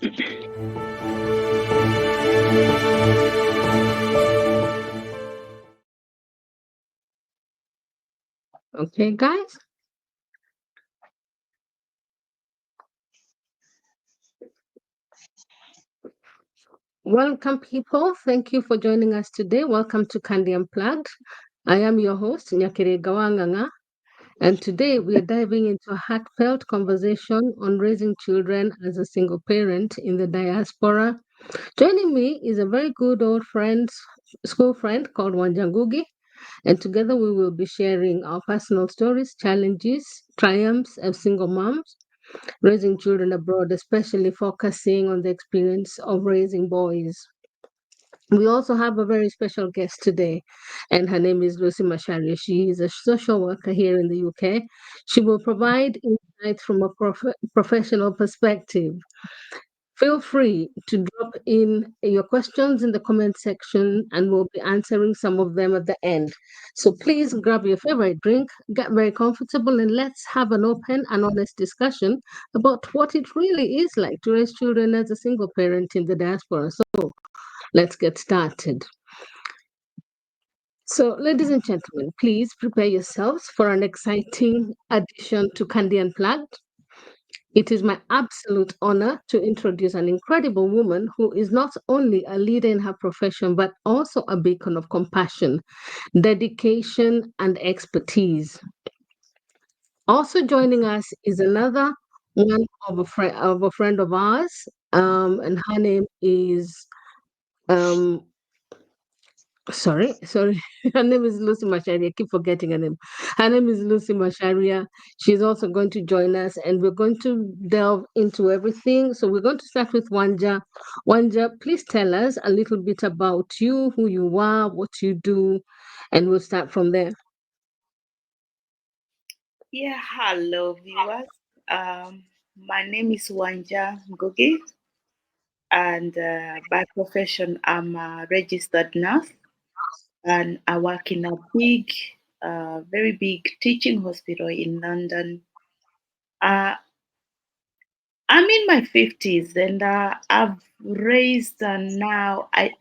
Okay, guys. Welcome, people. Thank you for joining us today. Welcome to Qande Unplugged. I am your host, Nyakiringa Wa Nganga, and today we are diving into a heartfelt conversation on raising children as a single parent in the diaspora. Joining me is a very good old friend, school friend called Wanja Ngugi, and together we will be sharing our personal stories, challenges, triumphs as single moms, raising children abroad, especially focusing on the experience of raising boys. We also have a very special guest today, and her name is Lucy Macharia. She is a social worker here in the UK. She will provide insight from a professional perspective. Feel free to drop in your questions in the comment section, and we'll be answering some of them at the end. So please grab your favorite drink, get very comfortable, and let's have an open and honest discussion about what it really is like to raise children as a single parent in the diaspora. So let's get started. So, ladies and gentlemen, please prepare yourselves for an exciting addition to Qande Unplugged. It is my absolute honor to introduce an incredible woman who is not only a leader in her profession, but also a beacon of compassion, dedication, and expertise. Also joining us is another one of a friend of ours, and her name is um, sorry. Her name is Lucy Macharia. I keep forgetting her name. Her name is Lucy Macharia. She's also going to join us, and we're going to delve into everything. So we're going to start with Wanja. Wanja, please tell us a little bit about you, who you are, what you do, and we'll start from there. Yeah, hello viewers. My name is Wanja Ngugi, and by profession, I'm a registered nurse, and I work in a very big teaching hospital in London. Uh, I'm in my 50s, and I've raised now I,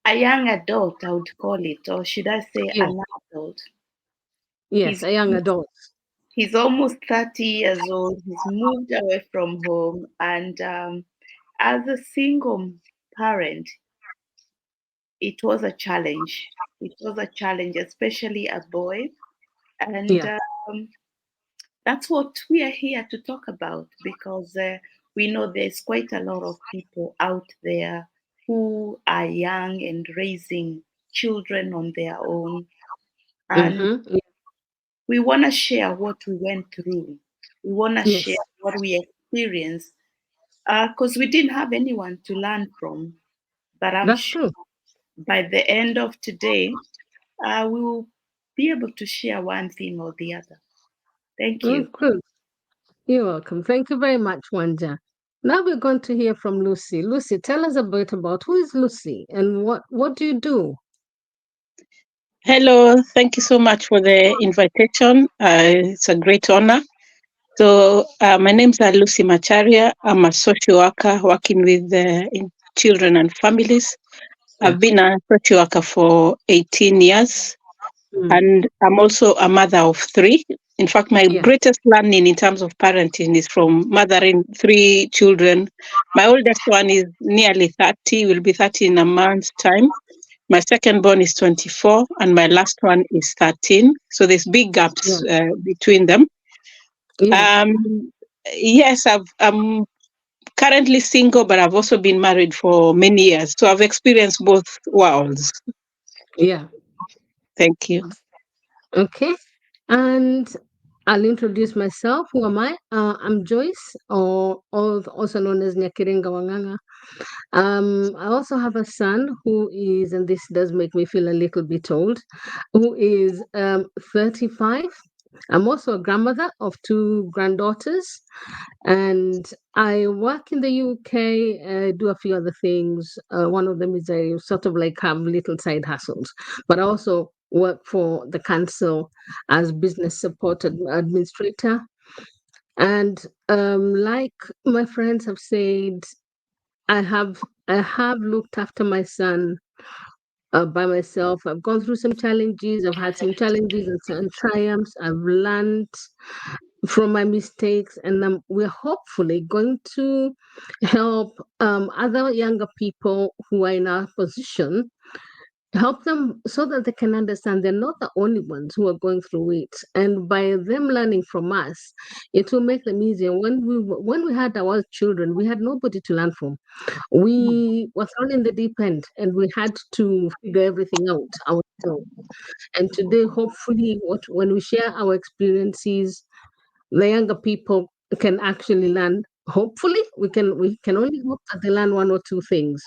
a young adult, I would call it, or should I say Yes, an adult. yes, He's a young adult. He's almost 30 years old. He's moved away from home. And as a single parent, it was a challenge. It was a challenge, especially a boy. And Yeah. that's what we are here to talk about because we know there's quite a lot of people out there who are young and raising children on their own. And Mm-hmm. we want to share what we went through. We want to Yes, share what we experienced because we didn't have anyone to learn from. But I'm that's sure true. by the end of today, we will be able to share one thing or the other. Thank you. Good. You're welcome. Thank you very much, Wanja. Now we're going to hear from Lucy. Lucy, tell us a bit about who is Lucy and what do you do? Hello, thank you so much for the invitation. It's a great honor. So, my name is Lucy Macharia. I'm a social worker working with children and families. I've been a social worker for 18 years, and I'm also a mother of 3. In fact, my greatest learning in terms of parenting is from mothering 3 children. My oldest one is nearly 30, will be 30 in a month's time. My second born is 24, and my last one is 13. So there's big gaps between them. Yes, I'm currently single, but I've also been married for many years. So I've experienced both worlds. Yeah. Thank you. Okay. And I'll introduce myself. Who am I? I'm Joyce, or also known as Nyakiringa Wa Nganga. I also have a son who is, and this does make me feel a little bit old, who is 35. I'm also a grandmother of 2 granddaughters, and I work in the UK, do a few other things. One of them is I sort of like have little side hustles, but I also work for the council as business support administrator. And like my friends have said, I have looked after my son by myself. I've gone through some challenges. I've had some challenges and some triumphs. I've learned from my mistakes, and we're hopefully going to help other younger people who are in our position, help them so that they can understand they're not the only ones who are going through it, and by them learning from us, it will make them easier. When we had our children, we had nobody to learn from. We were thrown in the deep end, and we had to figure everything out ourselves. And today, hopefully, when we share our experiences, the younger people can actually learn. Hopefully, we can only hope that they learn one or two things.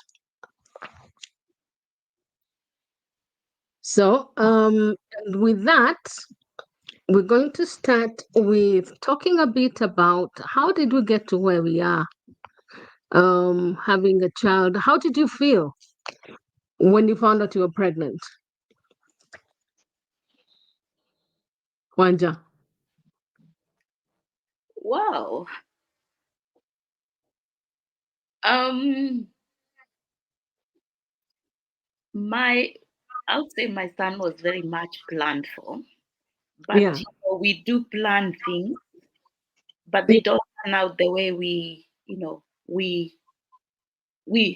So, and with that, we're going to start with talking a bit about how did we get to where we are, having a child. How did you feel when you found out you were pregnant, Wanja? Wow. Um, my, I would say my son was very much planned for, but Yeah, we do plan things, but they yeah, don't turn out the way we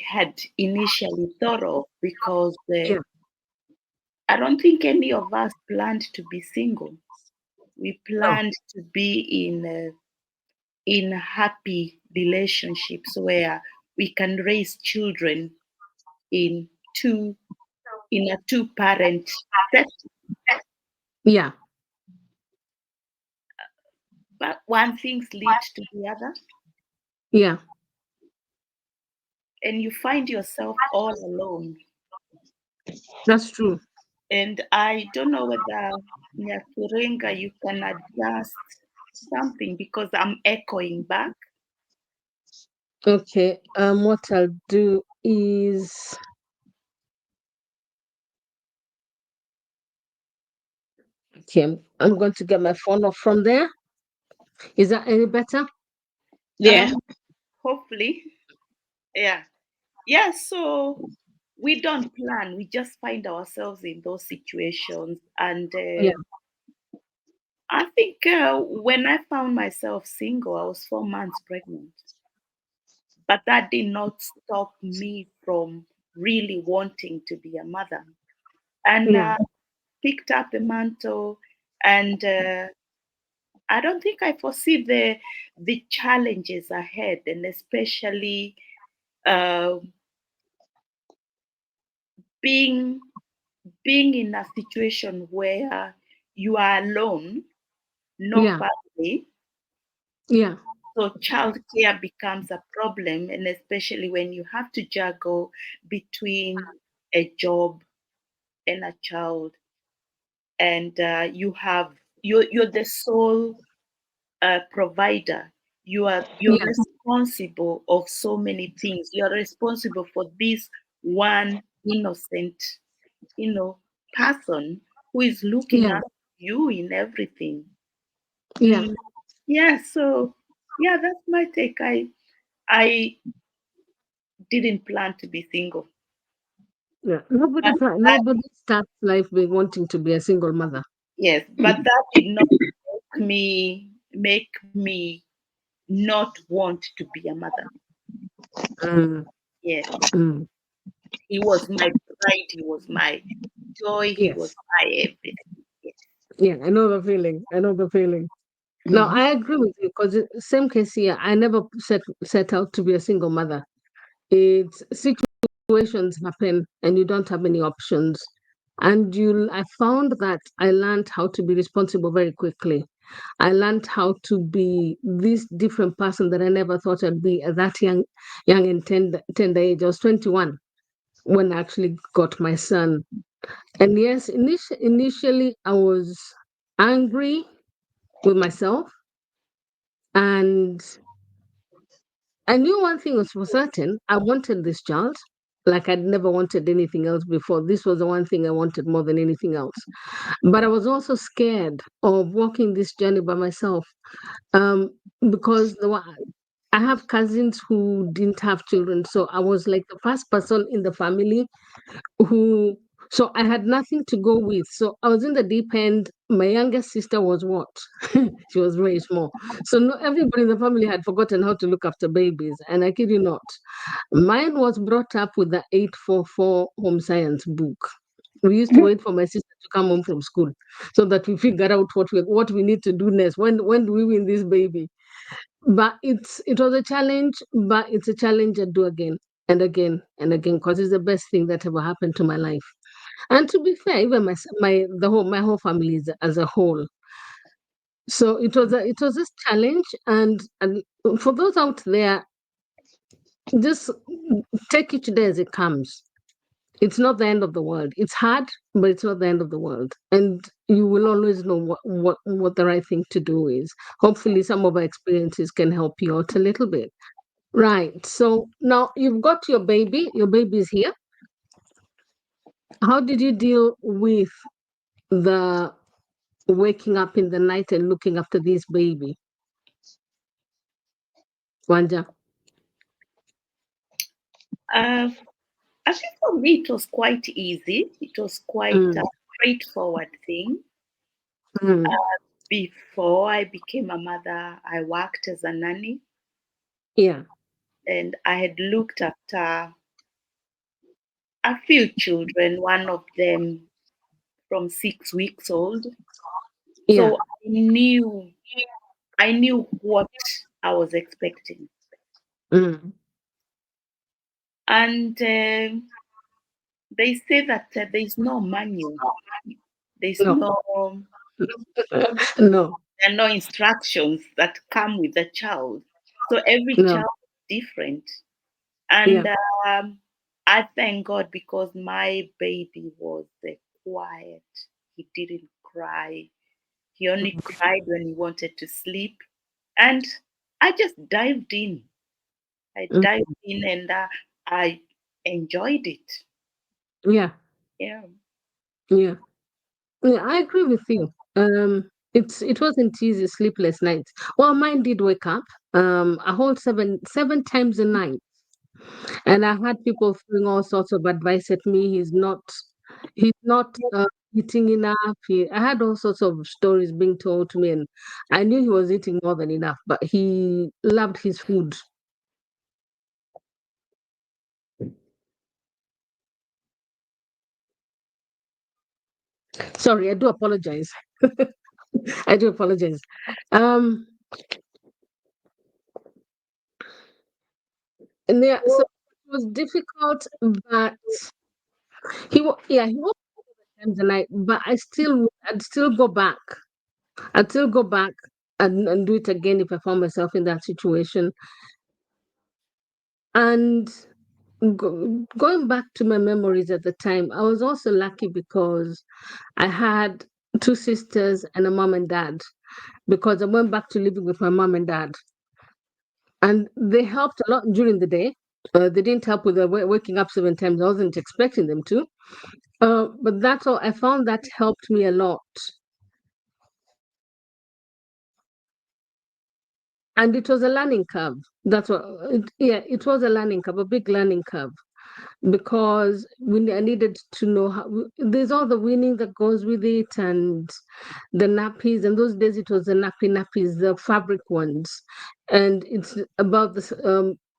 had initially thought of, because yeah, I don't think any of us planned to be single. We no, planned to be in happy relationships where we can raise children in two in a two-parent set. yeah, But one things lead to the other, yeah, and you find yourself all alone. that's true. And I don't know whether Nyakiringa, you can adjust something, because I'm echoing back. Okay, what I'll do is, okay, I'm going to get my phone off from there. Is that any better? Yeah. Hopefully, yeah. Yeah, so we don't plan, we just find ourselves in those situations. And Yeah, I think when I found myself single, I was 4 months pregnant. But that did not stop me from really wanting to be a mother. And yeah, picked up the mantle, and I don't think I foresee the challenges ahead, and especially uh, being being in a situation where you are alone, no yeah, family. yeah, So childcare becomes a problem, and especially when you have to juggle between a job and a child, and you're the sole provider. You're yeah, responsible of so many things. You're responsible for this one innocent, you know, person who is looking yeah, at you in everything. yeah, Mm, yeah, so yeah, that's my take. I didn't plan to be single. yeah. But that, Nobody starts life by wanting to be a single mother. yes, but that did not make me not want to be a mother. Mm, Yes. mm, He was my pride, he was my joy, he was yes. my everything. Yes. Yeah, I know the feeling. I know the feeling. No, Mhm. I agree with you because same case here. I never set out to be a single mother. It's situations happen and you don't have any options. And I found that I learned how to be responsible very quickly. I learned how to be this different person that I never thought I'd be at that young and tender age. I was 21 when I actually got my son. And yes, initially I was angry with myself. And I knew one thing was for certain. I wanted this child like I'd never wanted anything else before. This was the one thing I wanted more than anything else. But I was also scared of walking this journey by myself. Um, because I have cousins who didn't have children, so I was like the first person in the family who. So I had nothing to go with. So I was in the deep end. My youngest sister was what? She was very small. So no, everybody in the family had forgotten how to look after babies. And I kid you not, mine was brought up with the 844 home science book. We used to wait for my sister to come home from school so that we figure out what we need to do next. When do we win this baby? But it was a challenge, but it's a challenge I do again and again and again because it's the best thing that ever happened to my life. And to be fair, even my whole family as a whole. So it was this challenge, and for those out there, just take each day as it comes. It's not the end of the world. It's hard, but it's not the end of the world. And you will always know what the right thing to do is. Hopefully, some of our experiences can help you out a little bit. Right. So now you've got your baby. Your baby is here. How did you deal with the waking up in the night and looking after this baby? Wanja. I think for me it was quite easy. It was quite a straightforward thing. Mm. Before I became a mother, I worked as a nanny. Yeah. And I had looked after a few children, one of them from 6 weeks old. Yeah. So I knew what I was expecting. Mm. And they say that there's no manual. There's No. no No. there are no instructions that come with the child. So every No. child is different. And Yeah. I thank God because my baby was quiet. He didn't cry. He only cried when he wanted to sleep. And I just dived in. I Mm. dived in and I enjoyed it. Yeah. Yeah. Yeah. Yeah. I agree with you. It wasn't easy, sleepless nights. Well, mine did wake up. A whole seven times a night. And I had people throwing all sorts of advice at me. He's not eating enough. I had all sorts of stories being told to me, and I knew he was eating more than enough, but he loved his food. Sorry, I do apologize. I do apologize. Um, and yeah, so it was difficult, but he was times a night, but I'd still go back. I'd still go back and do it again if I found myself in that situation. And going back to my memories at the time, I was also lucky because I had two sisters and a mom and dad because I went back to living with my mom and dad. And they helped a lot during the day. They didn't help with the waking up seven times. I wasn't expecting them to. But that's all. I found that helped me a lot. And it was a learning curve. Yeah, it was a learning curve, a big learning curve. Because I needed to know how there's all the weaning that goes with it and the nappies. And those days it was the nappies, the fabric ones. And it's about this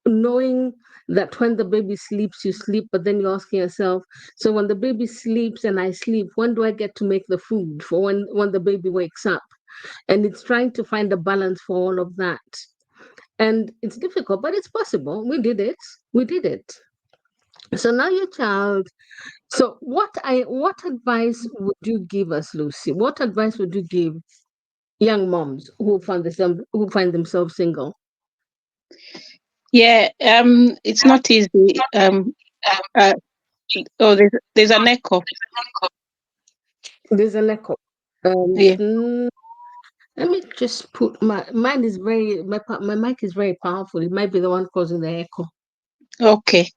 knowing that when the baby sleeps, you sleep, but then you're asking yourself, so when the baby sleeps and I sleep, when do I get to make the food for when the baby wakes up? And it's trying to find a balance for all of that. And it's difficult, but it's possible. We did it. We did it. So now your child. So what advice would you give us, Lucy? What advice would you give young moms who find themselves single? Yeah, it's not easy. Uh, there's an echo. There's an echo. Yeah. Let me just put mine is my mic is very powerful. It might be the one causing the echo. Okay.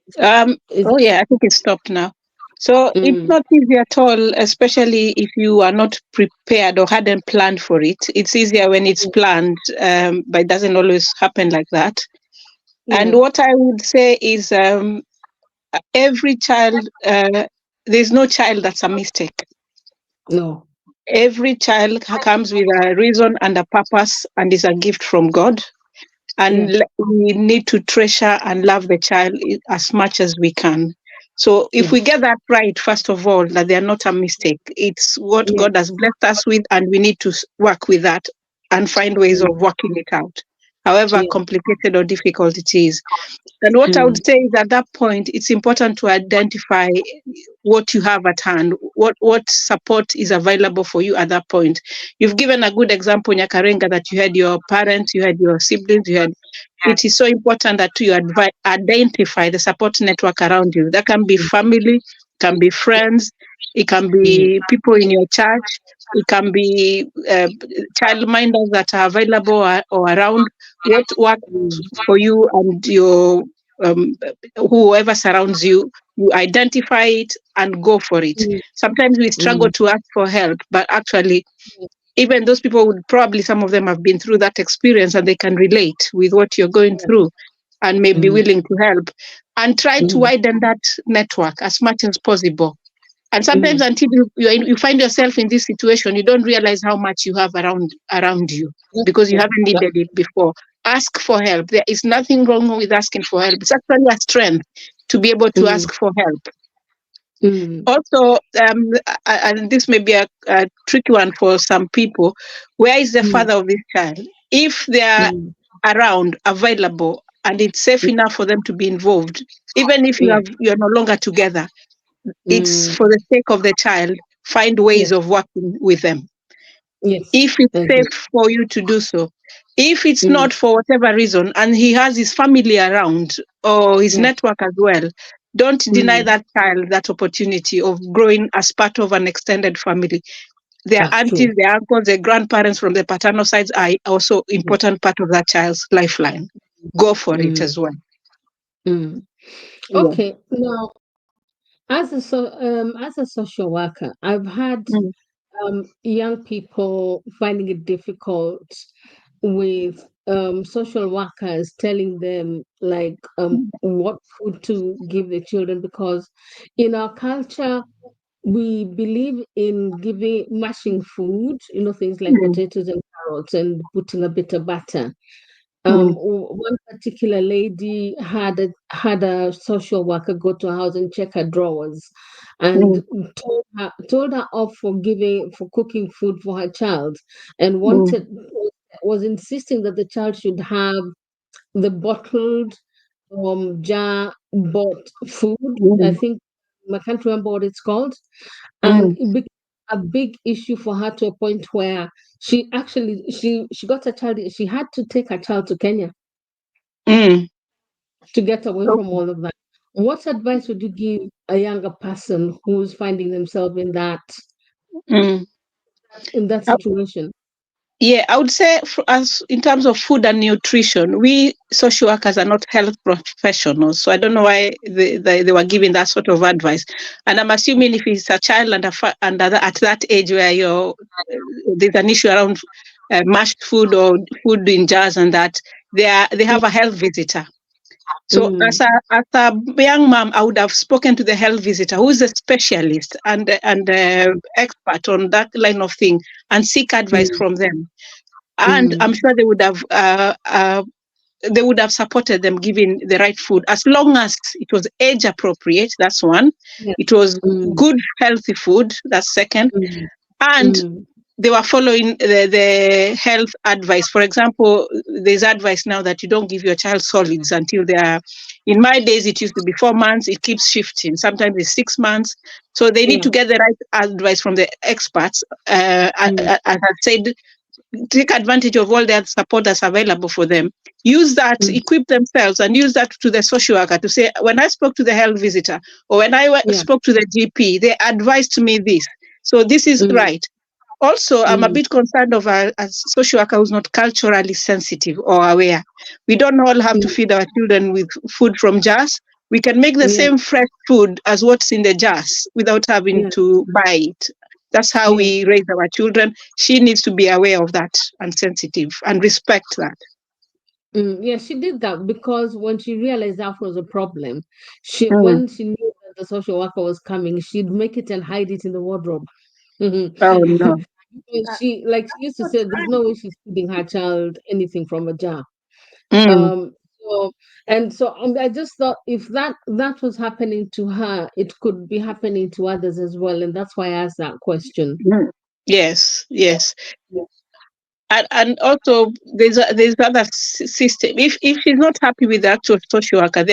Is Oh yeah, I think it stopped now. So it's Mm. not easy at all, especially if you are not prepared or hadn't planned for it. It's easier when it's planned, but it doesn't always happen like that. And Yeah. what I would say is every child, there's no child that's a mistake. No. Every child comes with a reason and a purpose and is a gift from God. And Yeah. we need to treasure and love the child as much as we can. So if Yeah. we get that right, first of all, that they are not a mistake, it's what Yeah. God has blessed us with, and we need to work with that and find ways of Mm. working it out, however Yeah. complicated or difficult it is. And what I Mm. would say is at that point, it's important to identify what you have at hand, what support is available for you at that point. You've given a good example, Nyakiringa, that you had your parents, you had your siblings, you had. It is so important that you identify the support network around you. That can be family, can be friends, it can Mm. be people in your church, it can be childminders that are available or around. What works Mm. for you and your um, whoever surrounds you, you identify it and go for it. Mm. Sometimes we struggle Mm. to ask for help, but actually, even those people would probably, some of them have been through that experience and they can relate with what you're going through and may be Mm. willing to help, and try to Mm. widen that network as much as possible. And sometimes Mm. until you find yourself in this situation, you don't realize how much you have around you That's because you true. haven't That's needed it before. Ask for help. There is nothing wrong with asking for help. It's actually a strength to be able to mm. ask for help. Mm. Also, and this may be a tricky one for some people, where is the Mm. father of this child? If they are Mm. around, available, and it's safe enough for them to be involved, even if Yeah. you're no longer together, it's Mm. for the sake of the child, find ways Yes. of working with them Yes. if it's Agree. safe for you to do so. If it's Mm. not, for whatever reason, and he has his family around or his Yeah. network as well, don't deny Mm. that child that opportunity of growing as part of an extended family. Their That's aunties, true. their uncles, their grandparents from the paternal sides are also Yeah. important part of that child's lifeline. Go for it Mm. as well. Mm. Yeah. Okay. Now, as a social worker, I've had Mm, young people finding it difficult with social workers telling them like what food to give the children, because in our culture we believe in giving mashing food, things like mm, potatoes and carrots and putting a bit of butter. mm, One particular lady had a social worker go to her house and check her drawers, and mm, told her off for cooking food for her child, and mm, was insisting that the child should have the bottled jar bought food. I mm, think I can't remember what it's called, and mm, it became a big issue for her to a point where she got a child. She had to take her child to Kenya mm. to get away from Okay. all of that. What advice would you give a younger person who's finding themselves Mm. in that Uh, situation? Yeah, I would say as in terms of food and nutrition, we social workers are not health professionals, so I don't know why they were giving that sort of advice. And I'm assuming if it's a child at that age where there's an issue around mashed food or food in jars and that, they have a health visitor. So Mm, as a young mom, I would have spoken to the health visitor, who is a specialist and expert on that line of thing, and seek advice mm, from them. And I'm mm, sure they would have supported them giving the right food as long as it was age appropriate. That's one. yeah, It was mm, good, healthy food. That's second. mm, And mm, they were following the health advice. For example, there's advice now that you don't give your child solids until they are. In my days, it used to be 4 months. It keeps shifting. Sometimes it's 6 months. So they need yeah, to get the right advice from the experts. mm, As I said, take advantage of all the support that's available for them. Use that, mm, equip themselves, and use that to the social worker to say, when I spoke to the health visitor or when I yeah, spoke to the GP, they advised me this. So this is mm, right. Also, I'm a mm, bit concerned of a social worker who's not culturally sensitive or aware. We don't all have to mm, feed our children with food from jars. We can make the same fresh food as what's in the jars without having to buy it. That's how we raise our children. She needs to be aware of that and sensitive and respect that. Yeah, she did that because when she realized that was a problem, Mm. when she knew that the social worker was coming, she'd make it and hide it in the wardrobe. Oh no. Because she used to say, there's no way she's feeding her child anything from a jar. Mm. So I just thought if that was happening to her, it could be happening to others as well, and that's why I asked that question. Mm. Yes, yes. And also there's other system. If she's not happy with the actual social worker,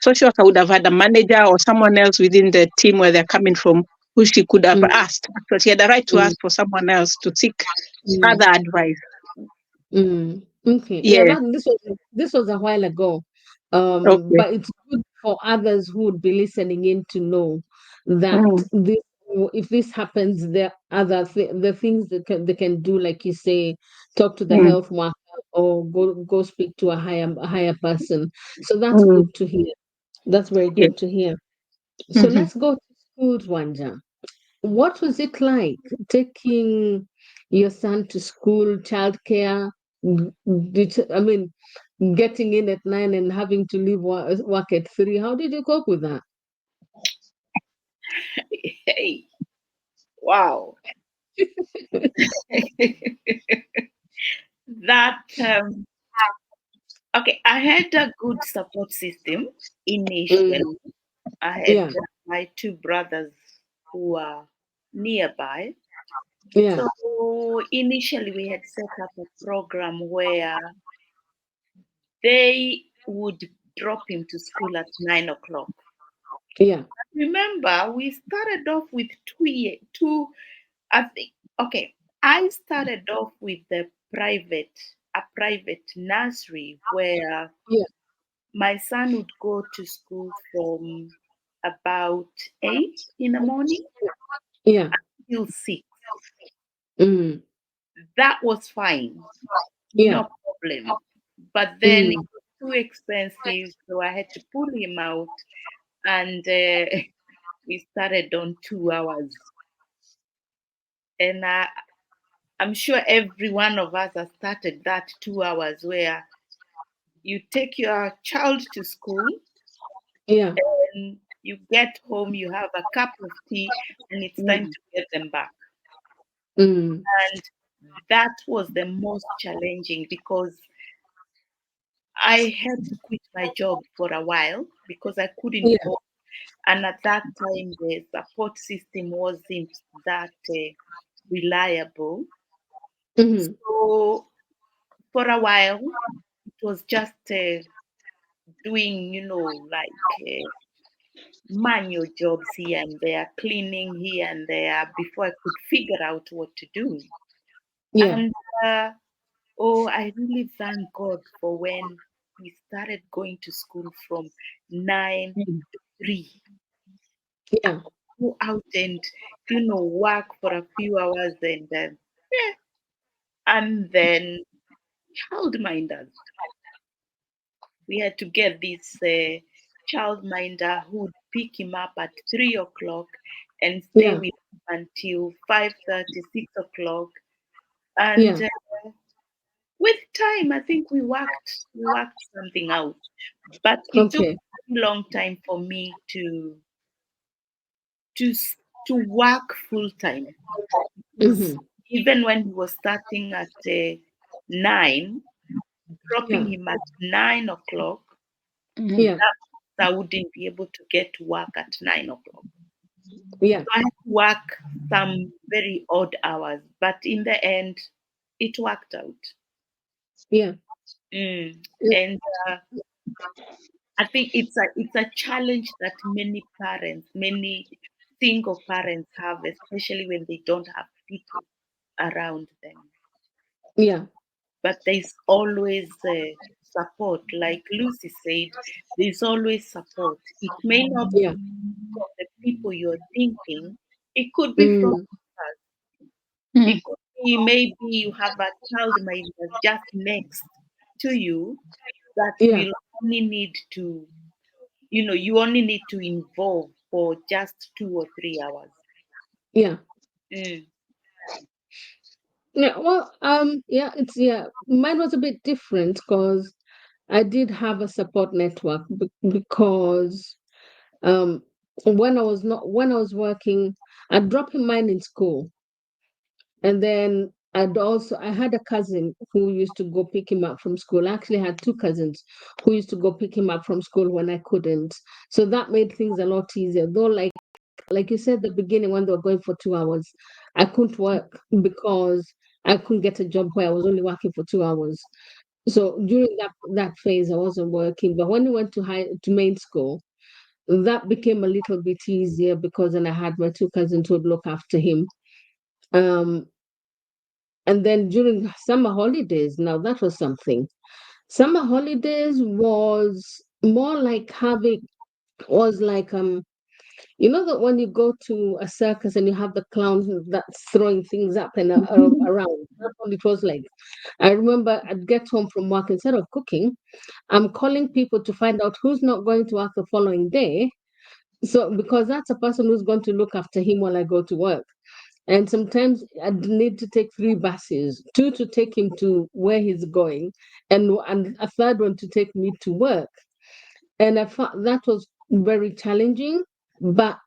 social worker would have had a manager or someone else within the team where they're coming from who she could have Mm, asked. But she had the right to mm, ask for someone else to seek mm, other advice. Okay. Yeah, Yes. this was a while ago. Okay. But it's good for others who would be listening in to know that Mm. if this happens, there are the things that they can do, like you say, talk to the Mm. health worker or go speak to a higher person. So that's Mm. good to hear. That's very Yes. good to hear. So Mm-hmm. let's go to schools, Wanja. What was it like taking your son to school, childcare? I mean, getting in at 9 and having to leave work at 3. How did you cope with that? Hey, wow. that okay, I had a good support system initially. Mm, I had yeah, my two brothers who are nearby. yeah, So initially we had set up a program where they would drop him to school at 9 o'clock. yeah, Remember, we started off with two. I think. Okay, I started off with a private nursery where yeah, my son would go to school from about 8 in the morning yeah, till 6. mm, That was fine, yeah, no problem. But then it mm, was too expensive, so I had to pull him out, and we started on 2 hours. And I'm sure every one of us has started that 2 hours where you take your child to school yeah, and you get home, you have a cup of tea, and it's time mm, to get them back. mm, And that was the most challenging because I had to quit my job for a while because I couldn't yeah, cope. And at that time, the support system wasn't that reliable. mhm, So for a while, it was just doing, like manual jobs here and there, cleaning here and there before I could figure out what to do. yeah, And oh, I really thank God for when we started going to school from 9 Mm. to 3. yeah, Go out and, work for a few hours yeah, and then childminders. We had to get this childminder who would pick him up at 3 o'clock and stay yeah, with him until 5:30, 6 o'clock. And yeah. with time, I think we worked something out. But it took Okay. a long time for me to to work full time. Because Mm-hmm. even when he was starting at 9, dropping Yeah, him at 9 o'clock, Mm. yeah, I wouldn't be able to get to work at 9 o'clock. yeah, So I had to work some very odd hours, but in the end, it worked out. yeah, yeah. And I think it's a challenge that many parents, many single parents have, especially when they don't have people around them. Yeah. But there's always support. Like Lucy said, there's always support. It may not Yeah. be from the people you're thinking, it could be from Mm, us. Mm. It could be maybe you have a child maybe that's just next to you that yeah. will only need to you only need to involve for just 2 or 3 hours. Yeah. Mm. Yeah. Well, mine was a bit different because I did have a support network because um when I was working, I'd drop him mine in school. And then I had a cousin who used to go pick him up from school. I actually had two cousins who used to go pick him up from school when I couldn't. So that made things a lot easier. Though like you said at the beginning, when they were going for 2 hours, I couldn't work because I couldn't get a job where I was only working for 2 hours. So during that phase I wasn't working. But when we went to main school, that became a little bit easier because then I had my two cousins who would look after him. Um, and then during summer holidays, now that was something. Summer holidays was more like was like you know that when you go to a circus and you have the clowns that's throwing things up and around. That's what it was like. I remember I'd get home from work, instead of cooking, I'm calling people to find out who's not going to work the following day. So because that's a person who's going to look after him while I go to work. And sometimes I'd need to take three buses, two to take him to where he's going, and a third one to take me to work. And I found that was very challenging, but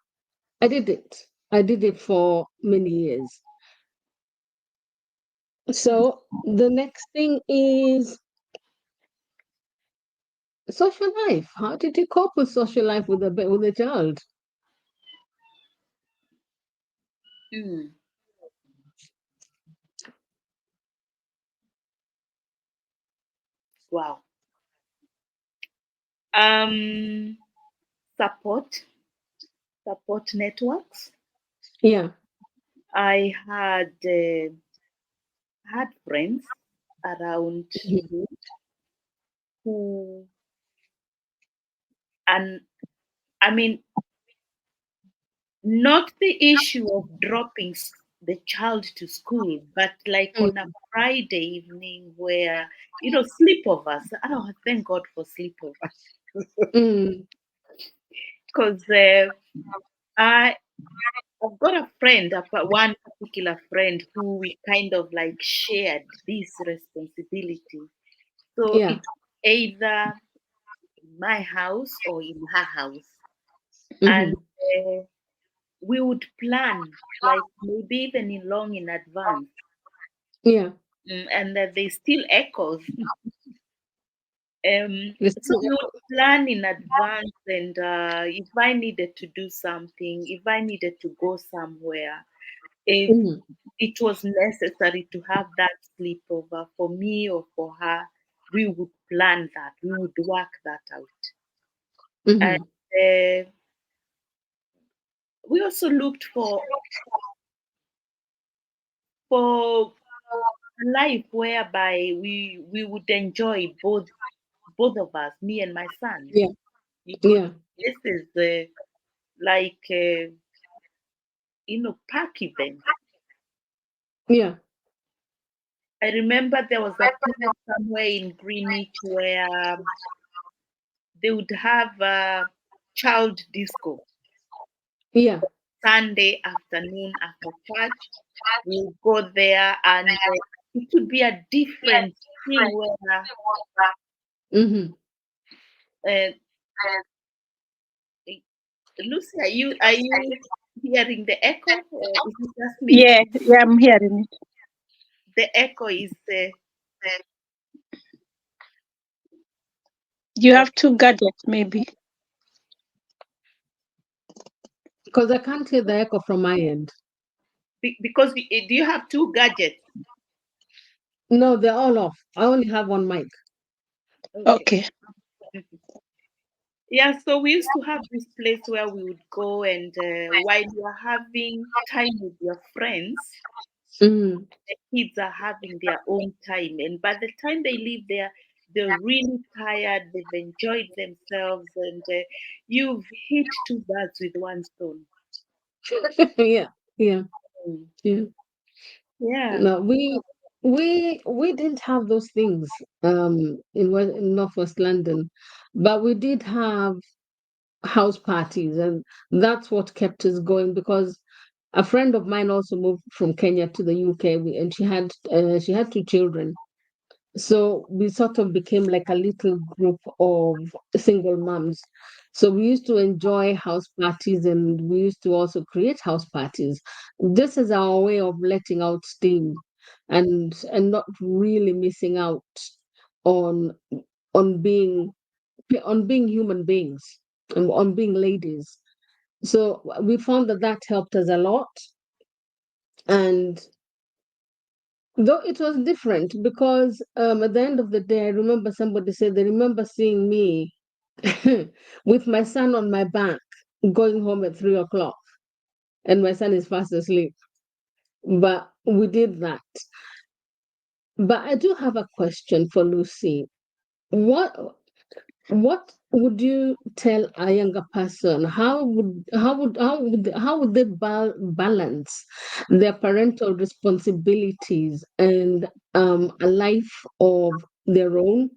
I did it. I did it for many years. So the next thing is social life. How did you cope with social life with a child? Mm. Wow. Um, support networks. Yeah. I had friends around Mhm. who, and I mean, not the issue of dropping the child to school, but like on a Friday evening where, sleepovers. Oh, thank God for sleepovers. Mm. Because I've got a friend, one particular friend who we kind of like shared this responsibility. So Yeah. it's either in my house or in her house. And Hmm. we would plan, like maybe even long in advance. Yeah. And that they still echoes. It's So we would plan in advance, and if I needed to do something, if I needed to go somewhere, if Mhm. it was necessary to have that sleepover for me or for her, we would plan that. We would work that out. And Mhm. uh, we also looked for a life whereby we would enjoy both of us, me and my son. Yeah. We go Yeah. to places like park events. Yeah. I remember there was a place somewhere in Greenwich where they would have a child disco. Yeah. Sunday afternoon after church. We'll go there, and it would be a different thing where Hmm. uh, Lucy, are you hearing the echo, or is it just me? Yeah, yeah, I'm hearing it. The echo is You uh, have two gadgets, maybe. Because I can't hear the echo from my end. because do you have two gadgets? No, they're all off. I only have one mic. Okay. Okay. Yeah, so we used to have this place where we would go, and while you are having time with your friends, Mm. the kids are having their own time. And by the time they leave there, they're really tired, they've enjoyed themselves, and you've hit two birds with one stone. Yeah. Yeah. Mm. Yeah. Yeah. No, we didn't have those things in Northwest London, but we did have. house parties, and that's what kept us going. Because a friend of mine also moved from Kenya to the UK, and she had two children. So we sort of became like a little group of single moms. So we used to enjoy house parties, and we used to also create house parties. This is our way of letting out steam, and not really missing out on on being on being human beings and on being ladies. So we found that that helped us a lot. And though it was different, because at the end of the day, I remember somebody said they remember seeing me with my son on my back going home at 3 o'clock, and my son is fast asleep. But we did that. But I do have a question for Lucy. What what would you tell a younger person? How would they balance their parental responsibilities and a life of their own?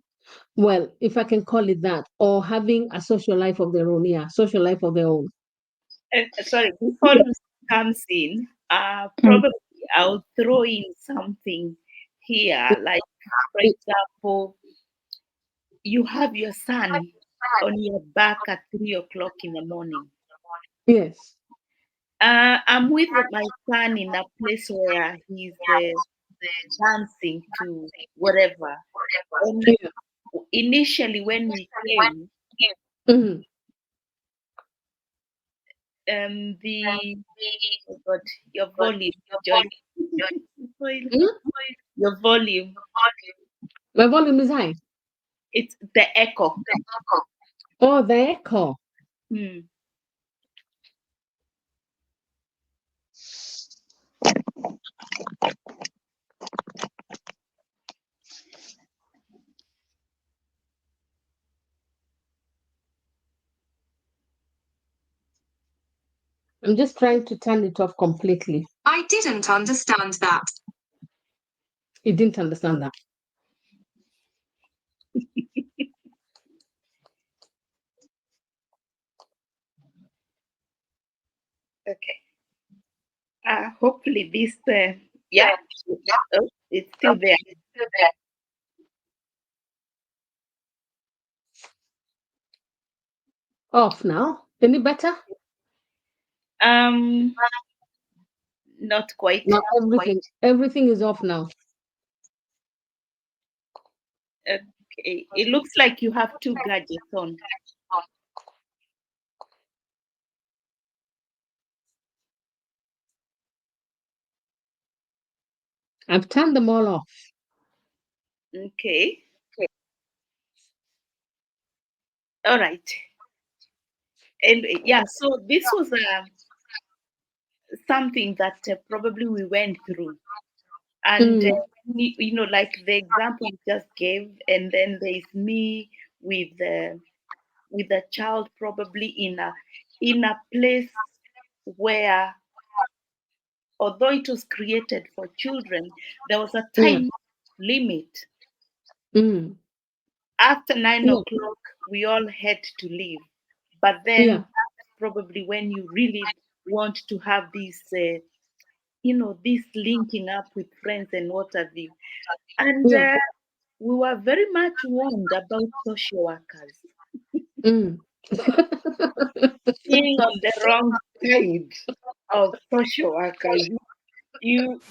Well, if I can call it that, or having a social life of their own. Yeah, social life of their own. Sorry, before Lucy comes in, probably I'll throw in something here. Like, for example, you have your son on your back at 3 o'clock in the morning. Yes. I'm with my son in a place where he's dancing to whatever. And Yeah. initially, when we came, Mhm. the oh God, your volume, Joy, Mhm. your volume, My volume is high. it's the echo. Oh, the echo. Hmm. I'm just trying to turn it off completely. I didn't understand that. You didn't understand that. Okay. Hopefully this, yeah, oh, it's still there. Off now. Any better? Um, not quite. No, everything is off now. Okay. It looks like you have two gadgets on. I've turned them all off. Okay. All right. And yeah, so this was something that probably we went through. And like the example you just gave, and then there's me with a child probably in a place where, although it was created for children, there was a Yeah. time limit. Mm. After 9 Yeah. o'clock, we all had to leave. But then Yeah. that's probably when you really want to have this linking up with friends and what have you. And Yeah. we were very much warned about social workers Mm. being on the wrong side of social workers. You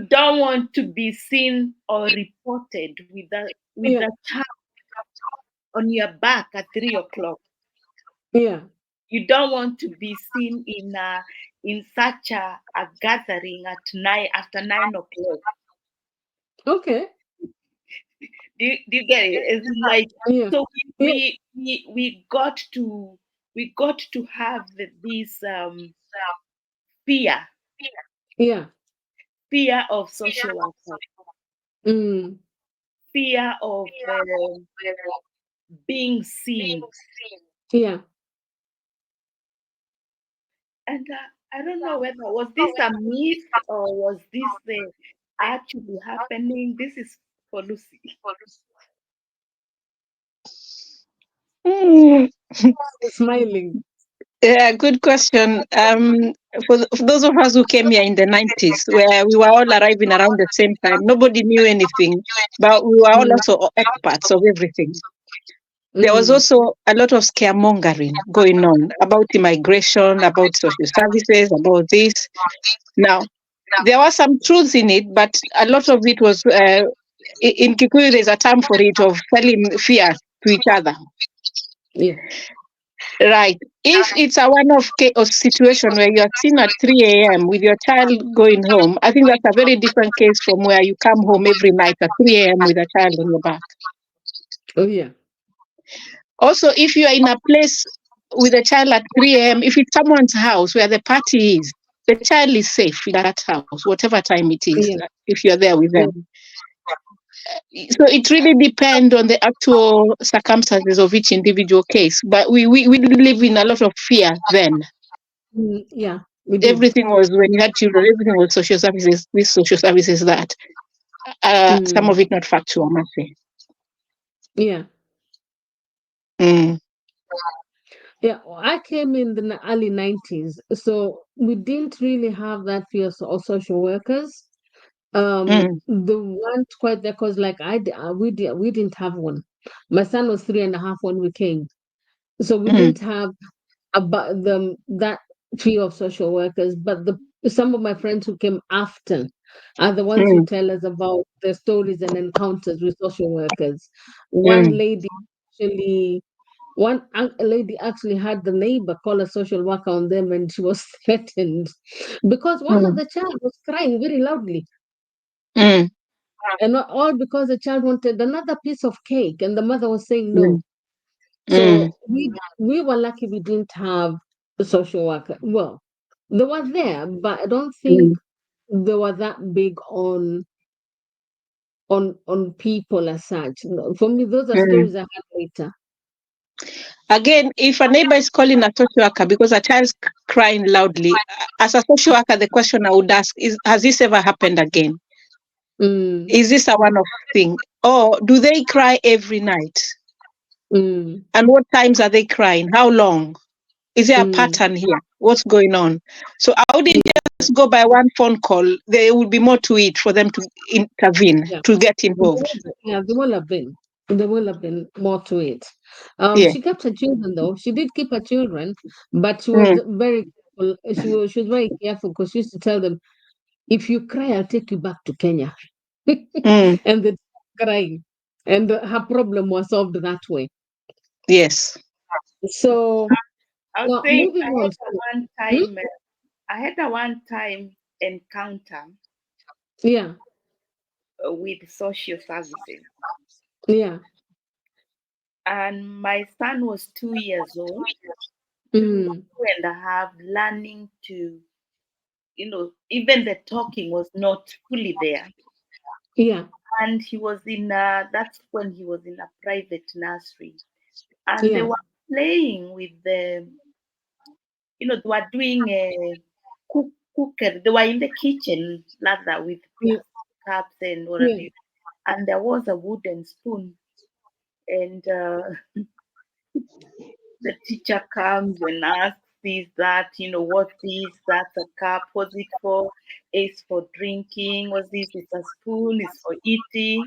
don't want to be seen or reported with Yeah. a child on your back at 3 o'clock. Yeah. You don't want to be seen in such a gathering at night after 9 o'clock. Okay. Do you get it? It's like, Yeah. so Yeah. we got to have this fear Yeah. fear of social workers, Mm. fear of being seen. Yeah. And I don't know whether was this a myth or was this actually happening. This is for Lucy. Smiling. Yeah, good question. For those of us who came here in the 90s, where we were all arriving around the same time, nobody knew anything, but we were all also experts of everything. There was also a lot of scaremongering going on about immigration, about social services, about this. Now, there was some truth in it, but a lot of it was, in Kikuyu, there's a term for it of selling fear to each other. Yeah. Right. If it's a one-off situation where you are seen at 3 a.m. with your child going home, I think that's a very different case from where you come home every night at 3 a.m. with a child on your back. Oh, yeah. Also, if you are in a place with a child at 3 a.m., if it's someone's house where the party is, the child is safe in that house, whatever time it is, Yeah. if you're there with them. So it really depends on the actual circumstances of each individual case. But we live in a lot of fear then. Yeah, we did. Everything was, when you had children, everything was social services, this social services, that. Some of it not factual, I must say. Yeah. Mm. Yeah, I came in the early 90s, so we didn't really have that fear of social workers. The ones quite there, because like we didn't have one. My son was 3.5 when we came, so we didn't have about that fear of social workers. But some of my friends who came after are the ones who tell us about their stories and encounters with social workers. A lady actually had the neighbor call a social worker on them, and she was threatened because one of the child was crying very loudly. And all because the child wanted another piece of cake and the mother was saying no. So we were lucky we didn't have a social worker. Well, they were there, but I don't think they were that big on people as such. No, for me, those are stories I had later. Again, if a neighbor is calling a social worker because a child's crying loudly, as a social worker, the question I would ask is, has this ever happened again? Is this a one-off thing? Or do they cry every night? And what times are they crying? How long? Is there a pattern here? What's going on? So I wouldn't just go by one phone call. There would be more to it for them to intervene, to get involved. Yeah, there will have been. There will have been more to it. Yeah. She kept her children though. She did keep her children, but she was very careful. She was very careful because she used to tell them, if you cry, I'll take you back to Kenya. And they crying. And her problem was solved that way. Yes. So I was now saying moving on. I had a one-time encounter Yeah. with social services. Yeah. And my son was 2 years old, 2.5, learning to, even the talking was not fully there. Yeah. And he was that's when he was in a private nursery. And they were playing with they were doing a cooker. They were in the kitchen, rather, with plastic cups and whatever. And there was a wooden spoon. And the teacher comes and asks this, that, what's this? That's a cup. What's it for? It's for drinking. What's this? It's a spoon. It's for eating.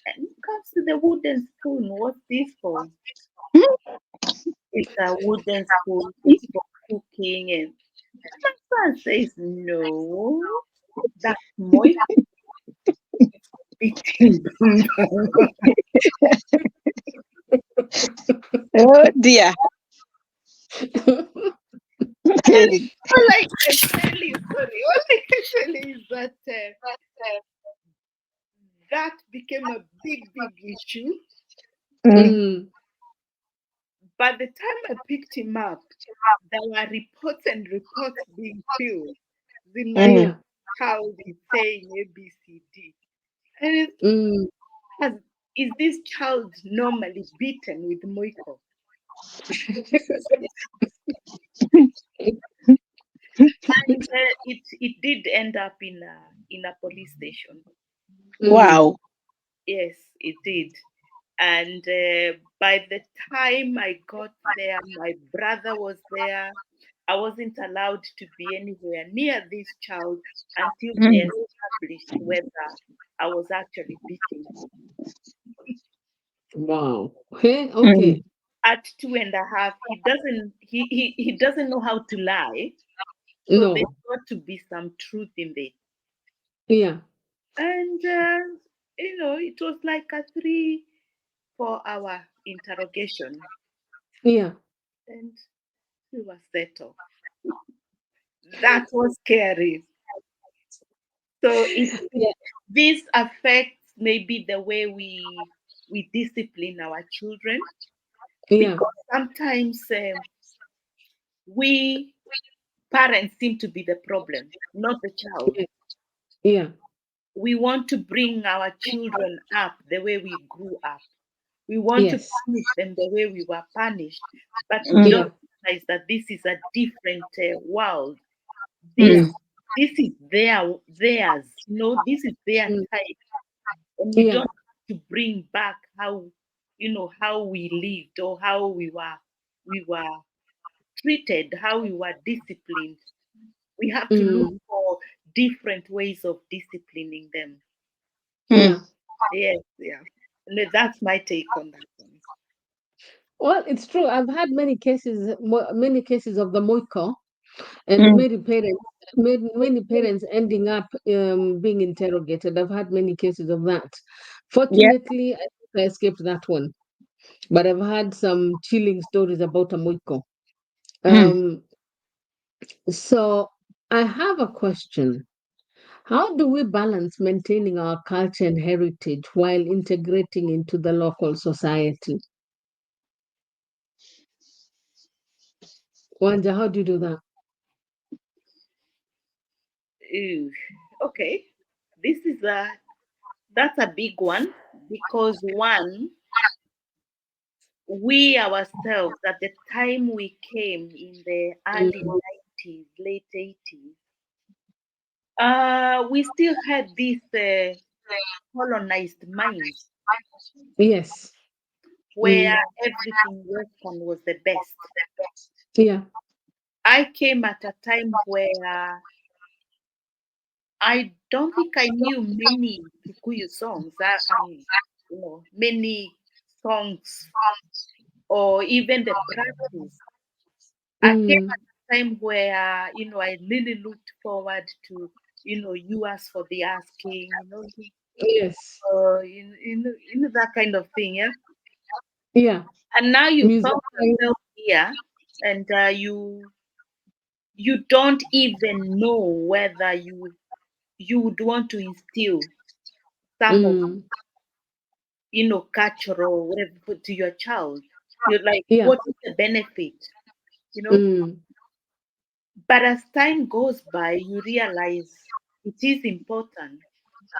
And it comes to the wooden spoon. What's this for? It's a wooden spoon. It's for cooking. And my son says, no, that's moist. Oh dear. Okay. All I can tell you, is that that became a big issue. By the time I picked him up, there were reports being filled. The my child is saying ABCD. And is this child normally beaten with moiko? And it did end up in a police station. Wow. Yes, it did. And by the time I got there, my brother was there. I wasn't allowed to be anywhere near this child until they established whether I was actually beating him. Wow. Okay. At 2.5, he doesn't know how to lie. So No. there's got to be some truth in it. Yeah. And it was like a 3-4 hour interrogation. Yeah. And we were settled. That was scary. So Yeah. this affects maybe the way we discipline our children, Yeah. because sometimes we parents seem to be the problem, not the child. Yeah. We want to bring our children up the way we grew up. We want to Yes. punish them the way we were punished, but we don't realize that this is a different world. This is theirs. This is their time, and we Yeah. don't have to bring back how we lived, or how we were treated, how we were disciplined. We have to look for different ways of disciplining them. Yeah. Yes, yeah. And that's my take on that one. Well, it's true. I've had many cases of the moiko, and many parents ending up being interrogated. I've had many cases of that. Fortunately, I think I escaped that one, but I've had some chilling stories about a moiko. So I have a question. How do we balance maintaining our culture and heritage while integrating into the local society? Wanja, how do you do that? Ew. Okay, that's a big one, because one, we ourselves, at the time we came in the early 90s, late 80s, we still had this colonized mind Yes. where everything Western was the best. Yeah. I came at a time where I don't think I knew many Kikuyu songs. Many songs, or even the practice. I came at a time where, I really looked forward to, you ask for the asking, Yes. that kind of thing, yeah. Yeah. And now you Music. found yourself here, and you don't even know whether you would want to instill some of, cultural whatever to your child. You're like, Yeah. what is the benefit? But as time goes by, you realize it is important.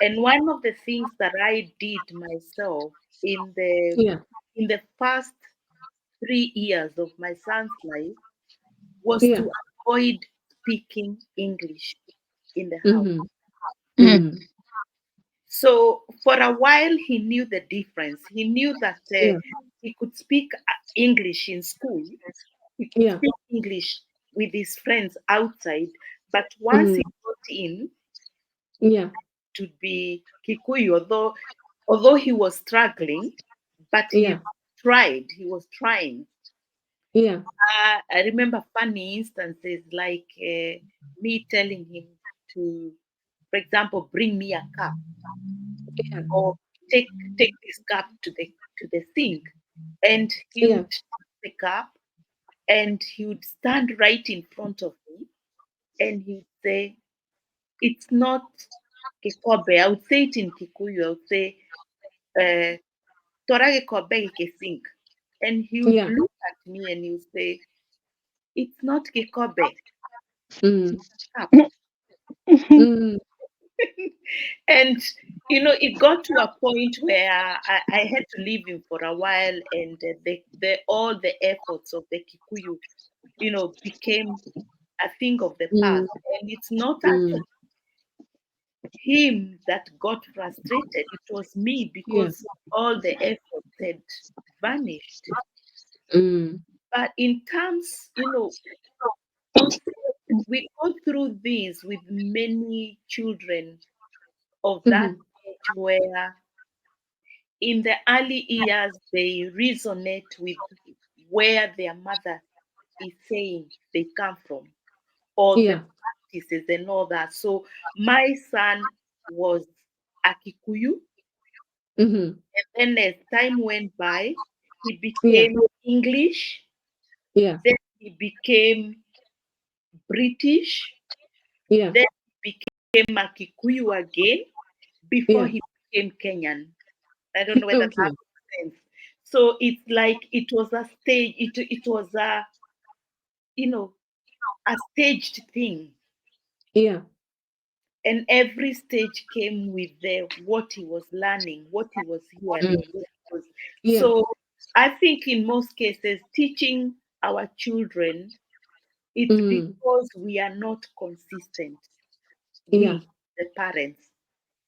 And one of the things that I did myself in the Yeah. first 3 years of my son's life was Yeah. to avoid speaking English in the house. Mm-hmm. Mm. So for a while, he knew the difference. He knew that Yeah. he could speak English in school. He could Yeah. speak English with his friends outside. But once Mm. he got in, Yeah. to be Kikuyu, although he was struggling, but Yeah. he was trying. Yeah. I remember funny instances like me telling him to, for example, bring me a cup, Yeah. or take this cup to the sink, and he Yeah. would take the cup, and he would stand right in front of me, and he would say, "It's not Kikobe." I would say it in Kikuyu. I would say, "Tora Kikobe ke sink," and he would Yeah. look at me and he would say, "It's not Kikobe, Mm. cup." Mm. And it got to a point where I had to leave him for a while, and all the efforts of the Kikuyu, became a thing of the Mm. past. And it's not Mm. actually him that got frustrated. It was me, because all the effort had vanished. But in terms, of, we go through this with many children of that age, where in the early years they resonate with where their mother is saying they come from, or the practices and all that. So my son was a Kikuyu, and then as time went by, he became English. Then he became British. Then he became a Kikuyu again before he became Kenyan. I don't know whether that makes sense. So it's like it was a stage. It was a a staged thing. Yeah. And every stage came with what he was learning, what he was hearing. So I think in most cases, teaching our children, it's because we are not consistent. We, the parents,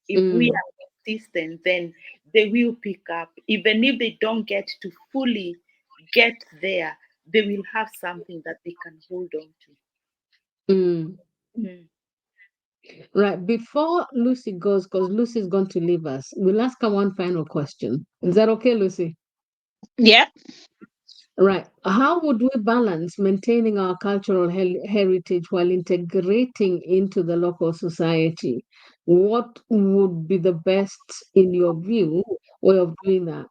if we are consistent, then they will pick up. Even if they don't get to fully get there, they will have something that they can hold on to. Right. Before Lucy goes, because Lucy's going to leave us, we'll ask her one final question. Is that okay, Lucy? Yeah. Right. How would we balance maintaining our cultural heritage while integrating into the local society? What would be the best, in your view, way of doing that?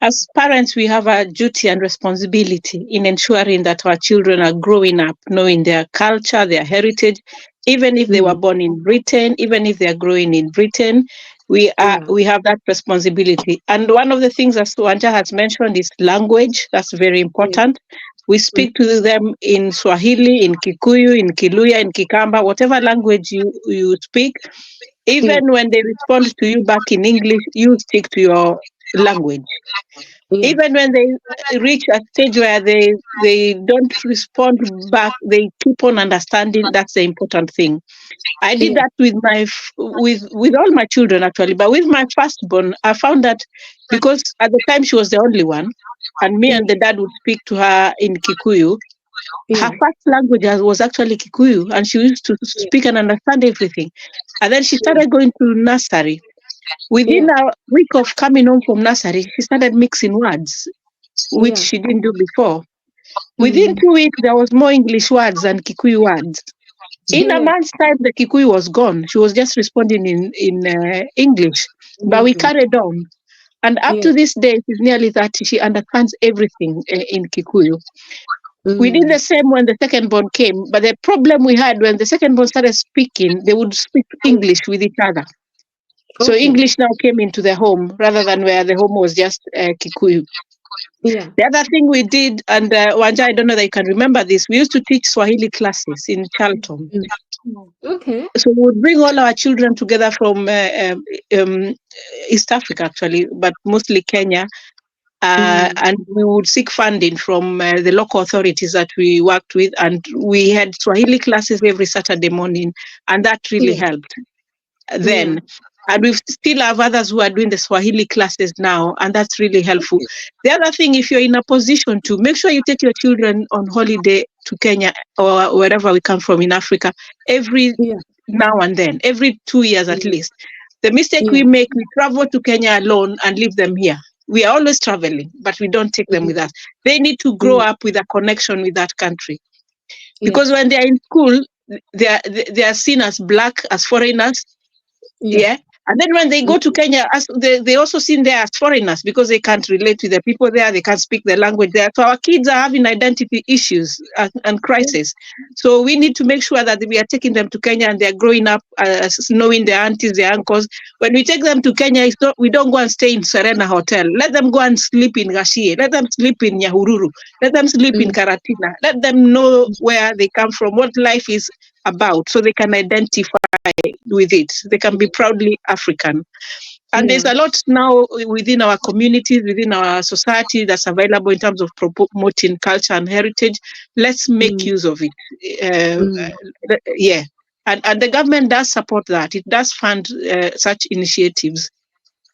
As parents, we have a duty and responsibility in ensuring that our children are growing up knowing their culture, their heritage, even if they were born in Britain, even if they are growing in Britain. We have that responsibility. And one of the things, as Wanja has mentioned, is language. That's very important. We speak to them in Swahili, in Kikuyu, in Kiluya, in Kikamba, whatever language you speak. Even when they respond to you back in English, you stick to your language. Even when they reach a stage where they don't respond back, they keep on understanding. That's the important thing. I did that with with all my children, actually, but with my firstborn, I found that because at the time she was the only one, and me and the dad would speak to her in Kikuyu. Her first language was actually Kikuyu, and she used to speak and understand everything. And then she started going to nursery. Within a week of coming home from nursery, she started mixing words, which she didn't do before. Within 2 weeks, there was more English words than Kikuyu words. In a month's time, the Kikuyu was gone. She was just responding in English. But we carried on. And up to this day, she's nearly 30. She understands everything in Kikuyu. We did the same when the second born came. But the problem we had when the second born started speaking, they would speak English with each other. So English now came into the home rather than where the home was just Kikuyu. The other thing we did, and Wanja, I don't know that you can remember this, we used to teach Swahili classes in Charlton. So we would bring all our children together from East Africa, actually, but mostly Kenya. And we would seek funding from the local authorities that we worked with. And we had Swahili classes every Saturday morning. And that really helped then. And we still have others who are doing the Swahili classes now, and that's really helpful. The other thing, if you're in a position to, make sure you take your children on holiday to Kenya or wherever we come from in Africa every now and then, every 2 years at least. The mistake we make, we travel to Kenya alone and leave them here. We are always traveling, but we don't take them with us. They need to grow up with a connection with that country. Because when they're in school, they are seen as black, as foreigners. And then when they go to Kenya, they also seen there as foreigners because they can't relate to the people there, they can't speak the language there. So our kids are having identity issues and crisis. So we need to make sure that we are taking them to Kenya and they're growing up knowing their aunties, their uncles. When we take them to Kenya, we don't go and stay in Serena Hotel. Let them go and sleep in Gashie. Let them sleep in Nyahururu. Let them sleep in Karatina. Let them know where they come from, what life is about, so they can identify with it. They can be proudly African. And there's a lot now within our communities, within our society that's available in terms of promoting culture and heritage. Let's make use of it. And the government does support that. It does fund such initiatives.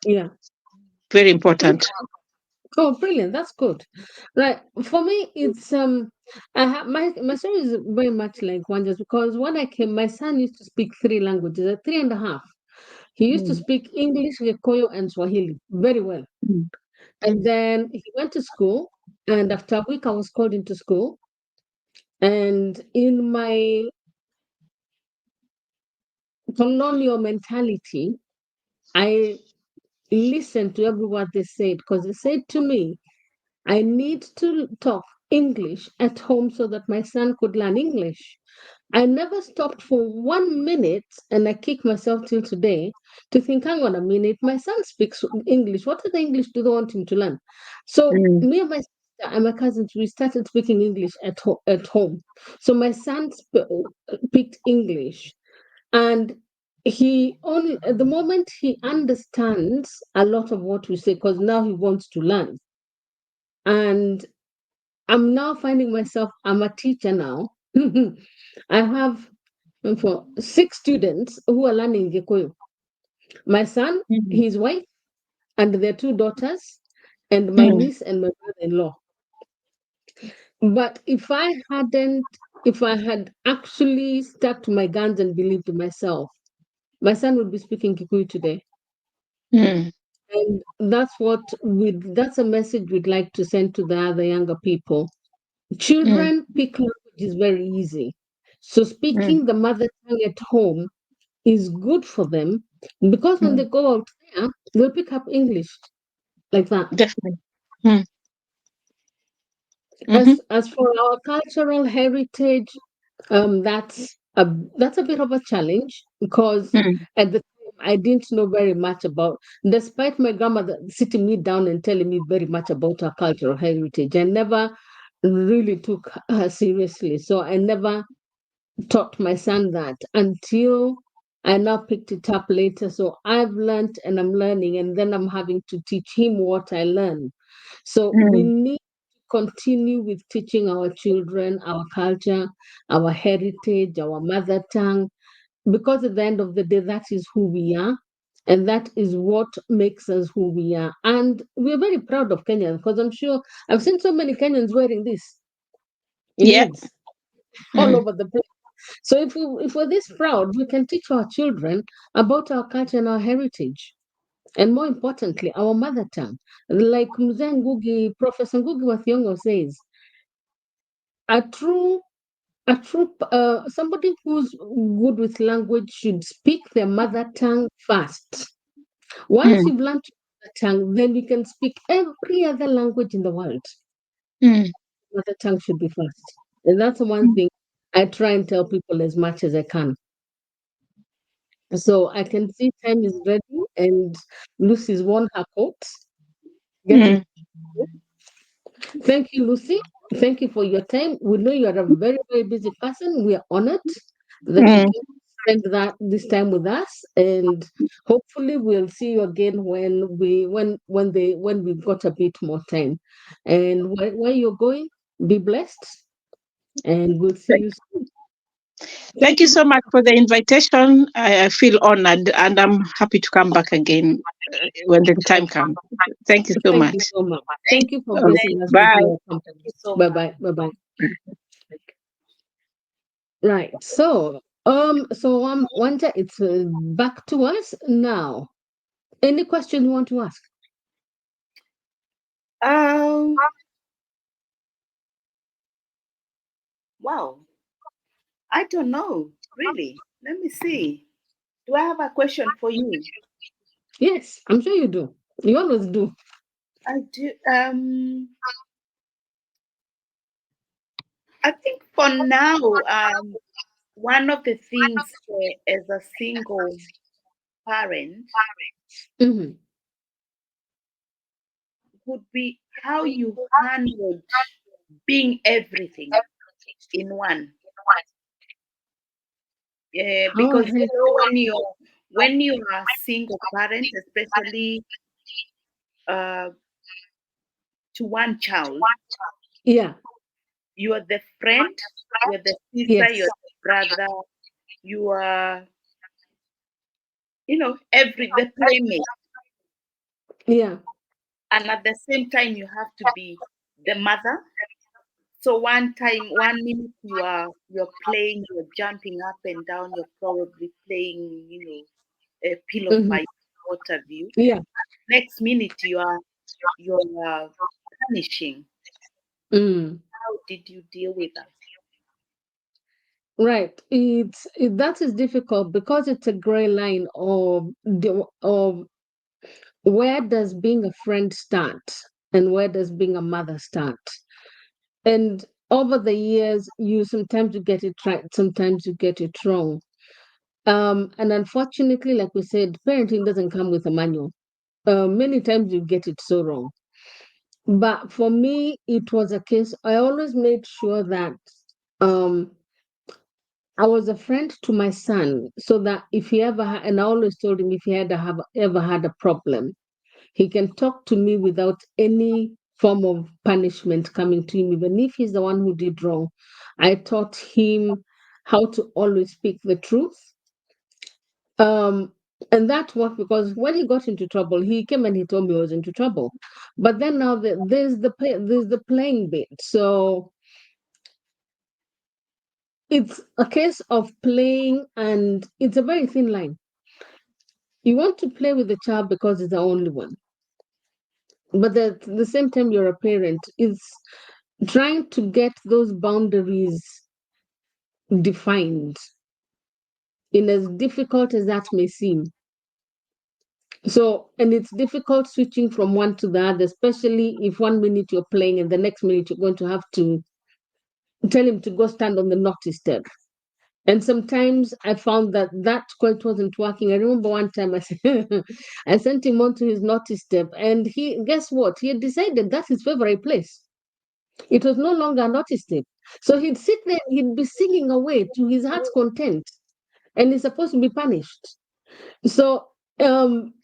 Yeah. Very important. Oh, brilliant! That's good. Right. For me, it's my story is very much like Wanja's because when I came, my son used to speak three languages, three and a half. He used to Mm. speak English, Gikuyu, and Swahili very well. Mm. And then he went to school, and after a week, I was called into school. And in my colonial mentality, I listened to every word they said because they said to me, I need to talk English at home so that my son could learn English. I never stopped for 1 minute, and I kick myself till today to think, hang on a minute, my son speaks English. What other English do they want him to learn? So Mm. me and my sister and my cousins, we started speaking English at home. So my son picked English, and he only at the moment he understands a lot of what we say because now he wants to learn. And I'm now finding myself, I'm a teacher now. I have for 6 students who are learning Gikuyu. My son, Mm. his wife, and their 2 daughters, and my Mm. niece and my brother-in-law. But if I had actually stuck to my guns and believed in myself, my son would be speaking Kikuyu today. Mm. And that's a message we'd like to send to the other younger people. Mm. Children pick languages very easy. So Mm. speaking the mother tongue at home is good for them because when they Mm. go out there, they'll pick up English like that. Definitely. Mm. Mm-hmm. As for our cultural heritage, that's a bit of a challenge because Mm. at the time I didn't know very much about. Despite my grandmother sitting me down and telling me very much about our cultural heritage, I never really took her seriously. So I never taught my son that until I now picked it up later. So I've learned and I'm learning, and then I'm having to teach him what I learned. So we Mm. need to continue with teaching our children our culture, our heritage, our mother tongue, because at the end of the day, that is who we are. And that is what makes us who we are. And we're very proud of Kenyans because I'm sure I've seen so many Kenyans wearing this in Yeah. Eid all Mm. over the place. So if we're this proud, we can teach our children about our culture and our heritage, and more importantly, our mother tongue. Like Mzee Ngugi, Professor Ngugi wa Thiong'o says, a true somebody who's good with language should speak their mother tongue first. Once Mm. you've learned your mother tongue, then you can speak every other language in the world. Mm. Mother tongue should be first, and that's the one Mm. thing I try and tell people as much as I can. So I can see time is ready and Lucy's won her coat. Getting Mm. Thank you, Lucy. Thank you for your time. We know you are a very, very busy person. We are honored that you Mm. can spend this time with us, and hopefully we'll see you again when we've got a bit more time. And where you're going, be blessed, and we'll see you soon. Thank you so much for the invitation. I feel honored and I'm happy to come back again when the time comes. Thank you so Thank you much. so much. Thank you for Okay. gracing us with Bye. your Thank company. you so Bye much. bye. Bye bye. Right. So Wanda, it's back to us now. Any question you want to ask? Um, wow. I don't know, really. Let me see. Do I have a question for you? Yes, I'm sure you do. You always do. I do. I think for now, one of the things as a single parent Hmm. would be how you handled being everything in one. Yeah, How because has when you are a single parent, especially uh, to one child, yeah, you are the friend, you're the sister, yes, you're the brother, You are, the playmate, Yeah. and at the same time you have to be the mother. So one minute you're playing, you're jumping up and down, you're probably playing, a pillow Mhm. fight, what have you. Yeah. Next minute you're punishing. Mm. How did you deal with that? Right. That is difficult because it's a gray line of where does being a friend start and where does being a mother start. And over the years, sometimes you get it right, sometimes you get it wrong. And unfortunately, like we said, parenting doesn't come with a manual. Many times you get it so wrong. But for me, it was a case. I always made sure that um, I was a friend to my son, so that if he ever and I always told him if he ever had a problem, he can talk to me without any form of punishment coming to him, even if he's the one who did wrong. I taught him how to always speak the truth. Um, and that worked because when he got into trouble, he came and he told me he was into trouble. But then now there's the playing bit. So it's a case of playing, and it's a very thin line. You want to play with the child because it's the only one. But at the same time, you're a parent. It's trying to get those boundaries defined, in as difficult as that may seem. So, and it's difficult switching from one to the other, especially if 1 minute you're playing and the next minute you're going to have to tell him to go stand on the naughty step. And sometimes I found that quite wasn't working. I remember one time I sent him on to his naughty step, and guess what? He had decided that's his favorite place. It was no longer a naughty step. So he'd sit there, he'd be singing away to his heart's content, and he's supposed to be punished. So um,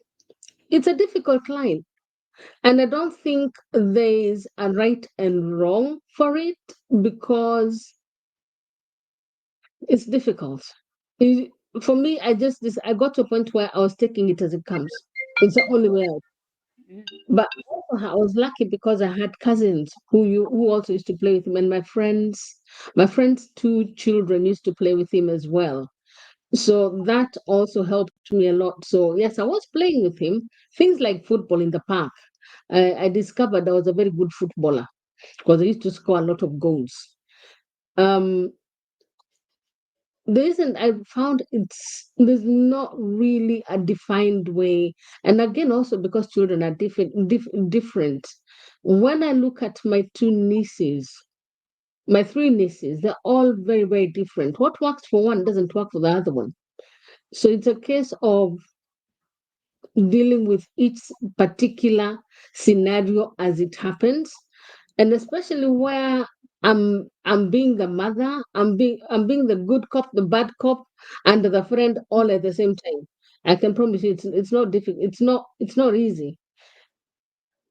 it's a difficult line. And I don't think there's a right and wrong for it because it's difficult. It- for me, I got to a point where I was taking it as it comes. It's the only way out. But also I was lucky because I had cousins who also used to play with him, and my friends' two children used to play with him as well. So that also helped me a lot. So yes, I was playing with him. Things like football in the park. I discovered I was a very good footballer because I used to score a lot of goals. Um, I found there's not really a defined way, and again also because children are different. When I look at my two nieces, my three nieces, they're all very, very different. What works for one doesn't work for the other one. So it's a case of dealing with each particular scenario as it happens, and especially where I'm being the mother, I'm being the good cop, the bad cop, and the friend all at the same time. I can promise you it's not difficult. It's not easy.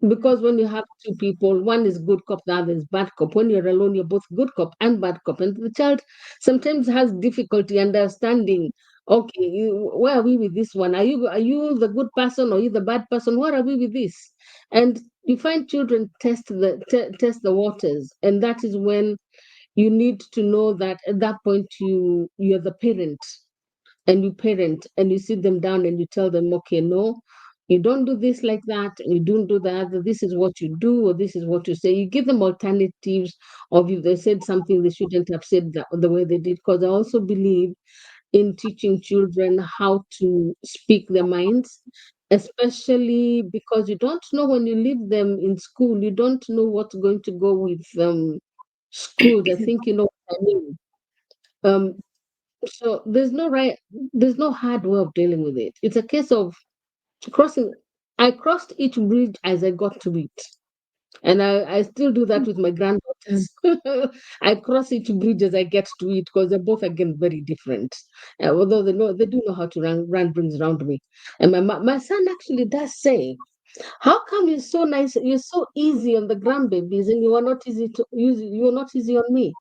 Because when you have two people, one is good cop, the other is bad cop. When you're alone, you're both good cop and bad cop. And the child sometimes has difficulty understanding, okay, where are we with this one? Are you the good person or are you the bad person? Where are we with this? And you find children test the waters. And that is when you need to know that at that point you're the parent, and you parent and you sit them down and you tell them, okay, no, you don't do this like that, and you don't do that. This is what you do, or this is what you say. You give them alternatives of if they said something they shouldn't have said that, the way they did. Because I also believe in teaching children how to speak their minds, especially because you don't know when you leave them in school, you don't know what's going to go with schools. I think you know what I mean. Um, so there's no hard way of dealing with it. It's a case of crossing. I crossed each bridge as I got to it. And I still do that with my granddaughters. I cross each bridge as I get to it because they're both again very different. Although they do know how to run brings around me. And my son actually does say, "How come you're so nice? You're so easy on the grandbabies, and you are not easy on me?"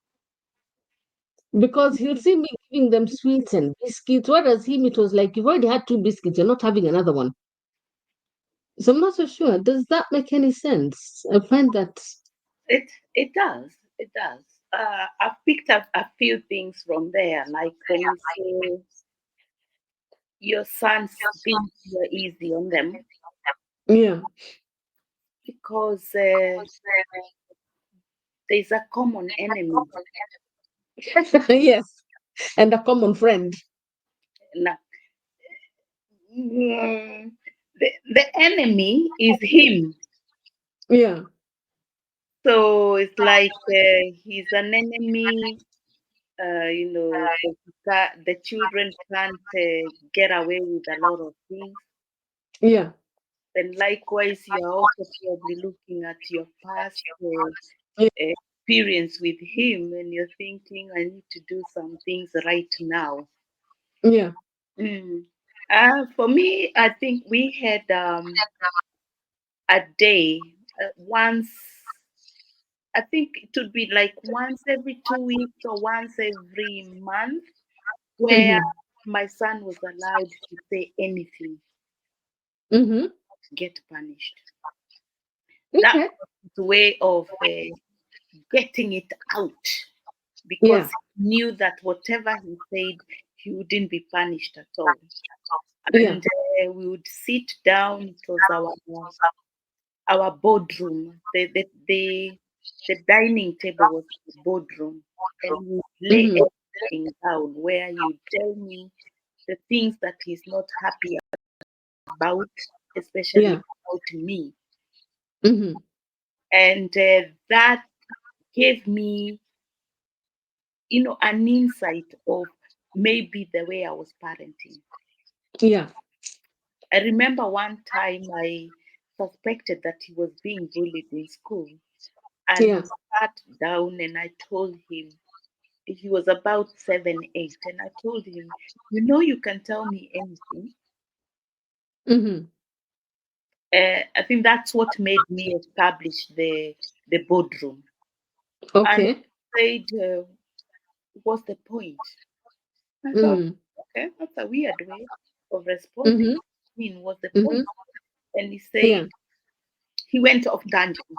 Because he'll see me giving them sweets and biscuits, whereas him, it was like, you've already had 2 biscuits, you're not having another one. So I'm not so sure. Does that make any sense? I find that. It does. It does. I've picked up a few things from there, like when you say your sons think you're easy on them Yeah. because there's a common enemy. Yes. And a common friend. Now, the enemy is him. Yeah. So it's like he's an enemy. The children can't get away with a lot of things. Yeah. And likewise, you're also probably looking at your past Yeah. experience with him, and you're thinking, I need to do some things right now. Yeah. Mm. For me, I think we had a day once. I think it would be like once every 2 weeks or once every month, where my son was allowed to say anything, Mm-hmm. get punished. That Okay. was his way of getting it out, because Yeah. he knew that whatever he said, he wouldn't be punished at all. Yeah. And we would sit down. It was our boardroom. The dining table was the boardroom, and he would lay Mm-hmm. everything down, where he would tell me the things that he's not happy about, especially Yeah. about me. Mm-hmm. And that gave me, an insight of maybe the way I was parenting. Yeah. I remember one time I suspected that he was being bullied in school, and Yeah. we sat down and I told him, he was about 7, 8, and I told him, you can tell me anything. Mm-hmm. I think that's what made me establish the boardroom. And Okay. he said, what's the point? I thought, Mm. okay, that's a weird way of responding. Mm-hmm. I mean, what's the Mm-hmm. point? And he Yeah. said, he went off tangent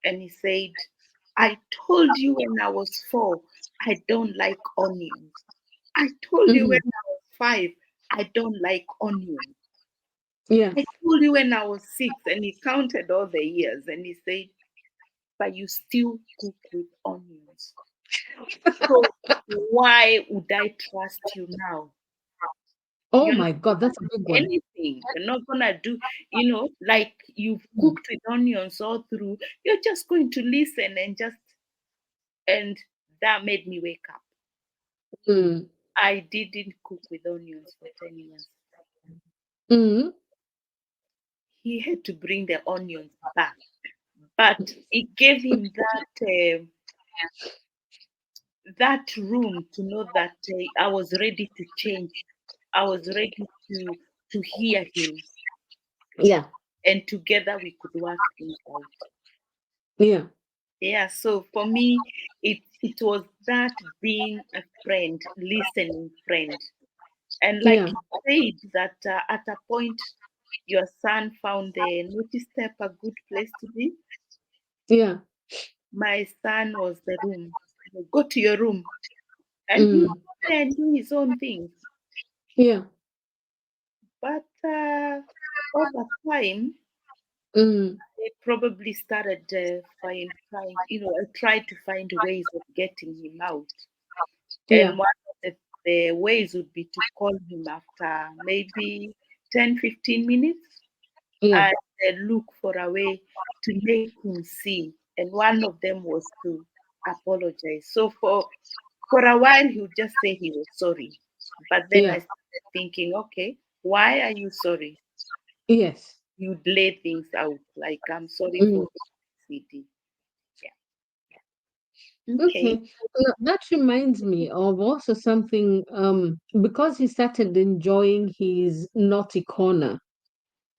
and he said, I told you when I was 4, I don't like onions. I told you when Mm-hmm. I was 5, I don't like onions. Yeah. I told you when I was 6, and he counted all the years and he said, but you still cook with onions. So why would I trust you now? Oh You're not my God, that's a big one. anything. You're not gonna do, like you've Mm. cooked with onions all through. You're just going to listen and that made me wake up. Mm. I didn't cook with onions for 10 years. Mm. He had to bring the onions back, but it gave him that room to know that I was ready to change. I was ready to hear him, Yeah. and together we could work things out. Yeah. Yeah, so for me, it was that being a friend, listening friend, and like Yeah. you said, that at a point your son found the notice step a good place to be. Yeah. My son was the room. Go to your room, and he would Mm. go there and do his own things. Yeah. But over time, Mm. they probably started trying. I tried to find ways of getting him out. Yeah. And one of the ways would be to call him after maybe 10, 15 minutes Yeah. and look for a way to make him see. And one of them was to apologize. So for a while, he would just say he was sorry. But then I Yeah. started thinking, okay, why are you sorry? Yes. You'd lay things out like, I'm sorry Mm. for CD. Yeah. Okay. Okay. That reminds me of also something, because he started enjoying his naughty corner.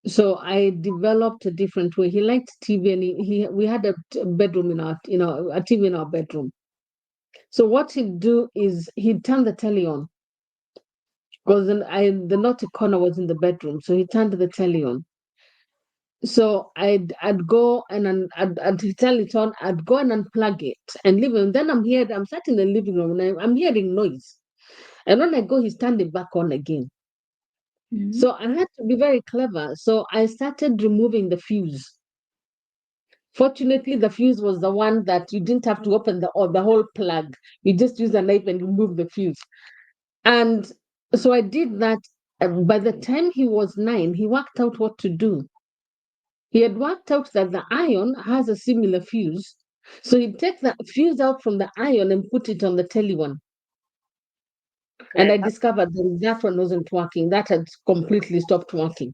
So I developed a different way. He liked TV, and we had a bedroom in our, a TV in our bedroom. So what he'd do is he'd turn the telly on, because the naughty corner was in the bedroom, so he turned the telly on. So I'd go and I'd tell it on. I'd go and unplug it and leave it. And then I'm sat in the living room and I'm hearing noise. And when I go, he's turned it back on again. Mhm. So I had to be very clever. So I started removing the fuse. Fortunately, the fuse was the one that you didn't have to open the whole plug. You just use a knife and remove the fuse. And so I did that. By the time he was 9, he worked out what to do. He had worked out that the iron has a similar fuse. So he'd take the fuse out from the iron and put it on the telly one. And I Clever. discovered that one wasn't working. That had completely stopped working.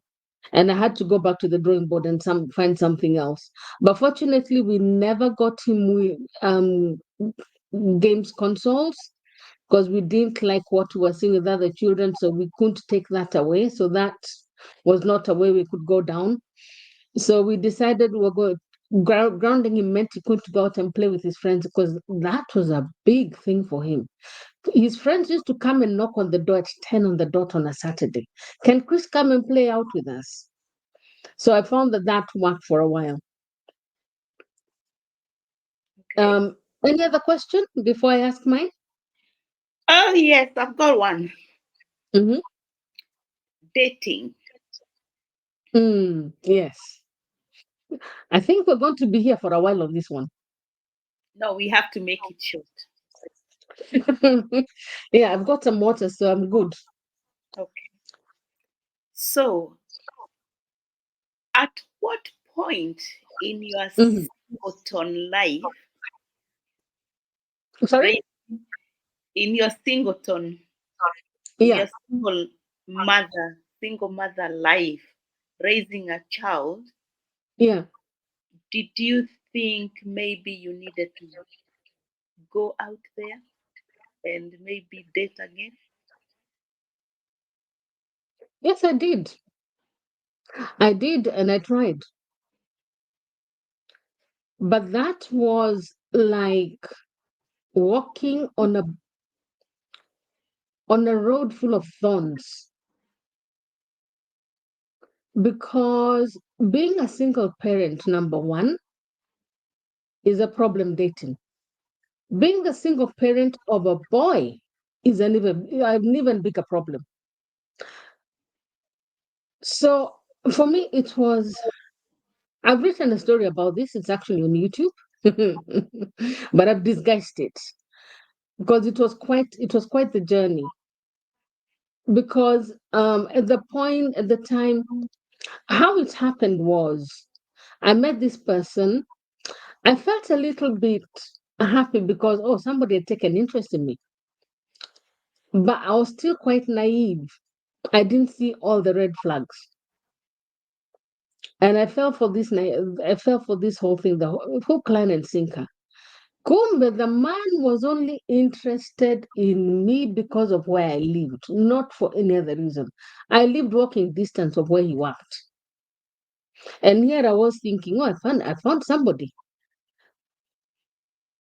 And I had to go back to the drawing board and find something else. But fortunately, we never got him games consoles, because we didn't like what we were seeing with other children, so we couldn't take that away. So that was not a way we could go down. So we decided we were going. Grounding him meant he couldn't go out and play with his friends, because that was a big thing for him. His friends used to come and knock on the door at 10 on the dot on a Saturday. Can Chris come and play out with us? So I found that worked for a while. Okay. Any other question before I ask mine? Oh, yes, I've got one. Mm-hmm. Dating. Yes. I think we're going to be here for a while on this one. No, we have to make it short. Yeah, I've got some water, so I'm good. Okay. So, at what point in your Mhm. singleton life, Sorry? ra- in your singleton, in Yeah, your single mother life, raising a child, yeah. did you think maybe you needed to go out there and maybe date again? Yes, I did. I did, and I tried. But that was like walking on a road full of thorns, because being a single parent, number one, is a problem dating. Being the single parent of a boy is an even bigger problem. So for me, it was. I've written a story about this. It's actually on YouTube, but I've disguised it because it was quite the journey. Because at the time, how it happened was I met this person. I felt a little bit happy because, oh, somebody had taken interest in me, but I was still quite naive. I didn't see all the red flags, and I fell for this whole thing, the whole line and sinker. Kumbe, the man was only interested in me because of where I lived, not for any other reason. I lived walking distance of where he worked. And here I was thinking, oh, I found somebody.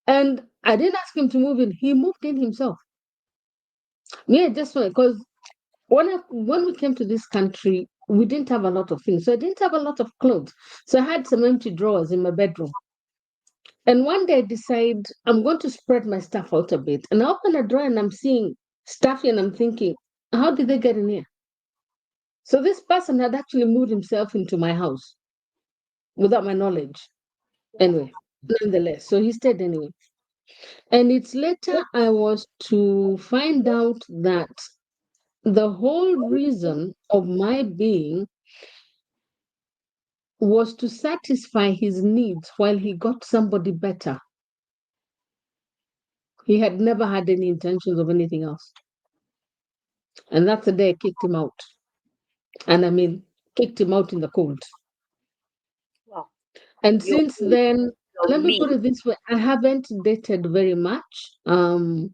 And I didn't ask him to move in. He moved in himself. Yeah, just because when we came to this country, we didn't have a lot of things. So I didn't have a lot of clothes. So I had some empty drawers in my bedroom. And one day I decide I'm going to spread my stuff out a bit. And I open a drawer and I'm seeing stuff here and I'm thinking, how did they get in here? So this person had actually moved himself into my house without my knowledge. Anyway, nonetheless, so he stayed anyway. And it's later I was to find out that the whole reason of my being was to satisfy his needs while he got somebody better. He had never had any intentions of anything else. And that's the day I kicked him out. And I mean, kicked him out in the cold. Wow. And Your since then, your let me me. put it this way, I haven't dated very much, for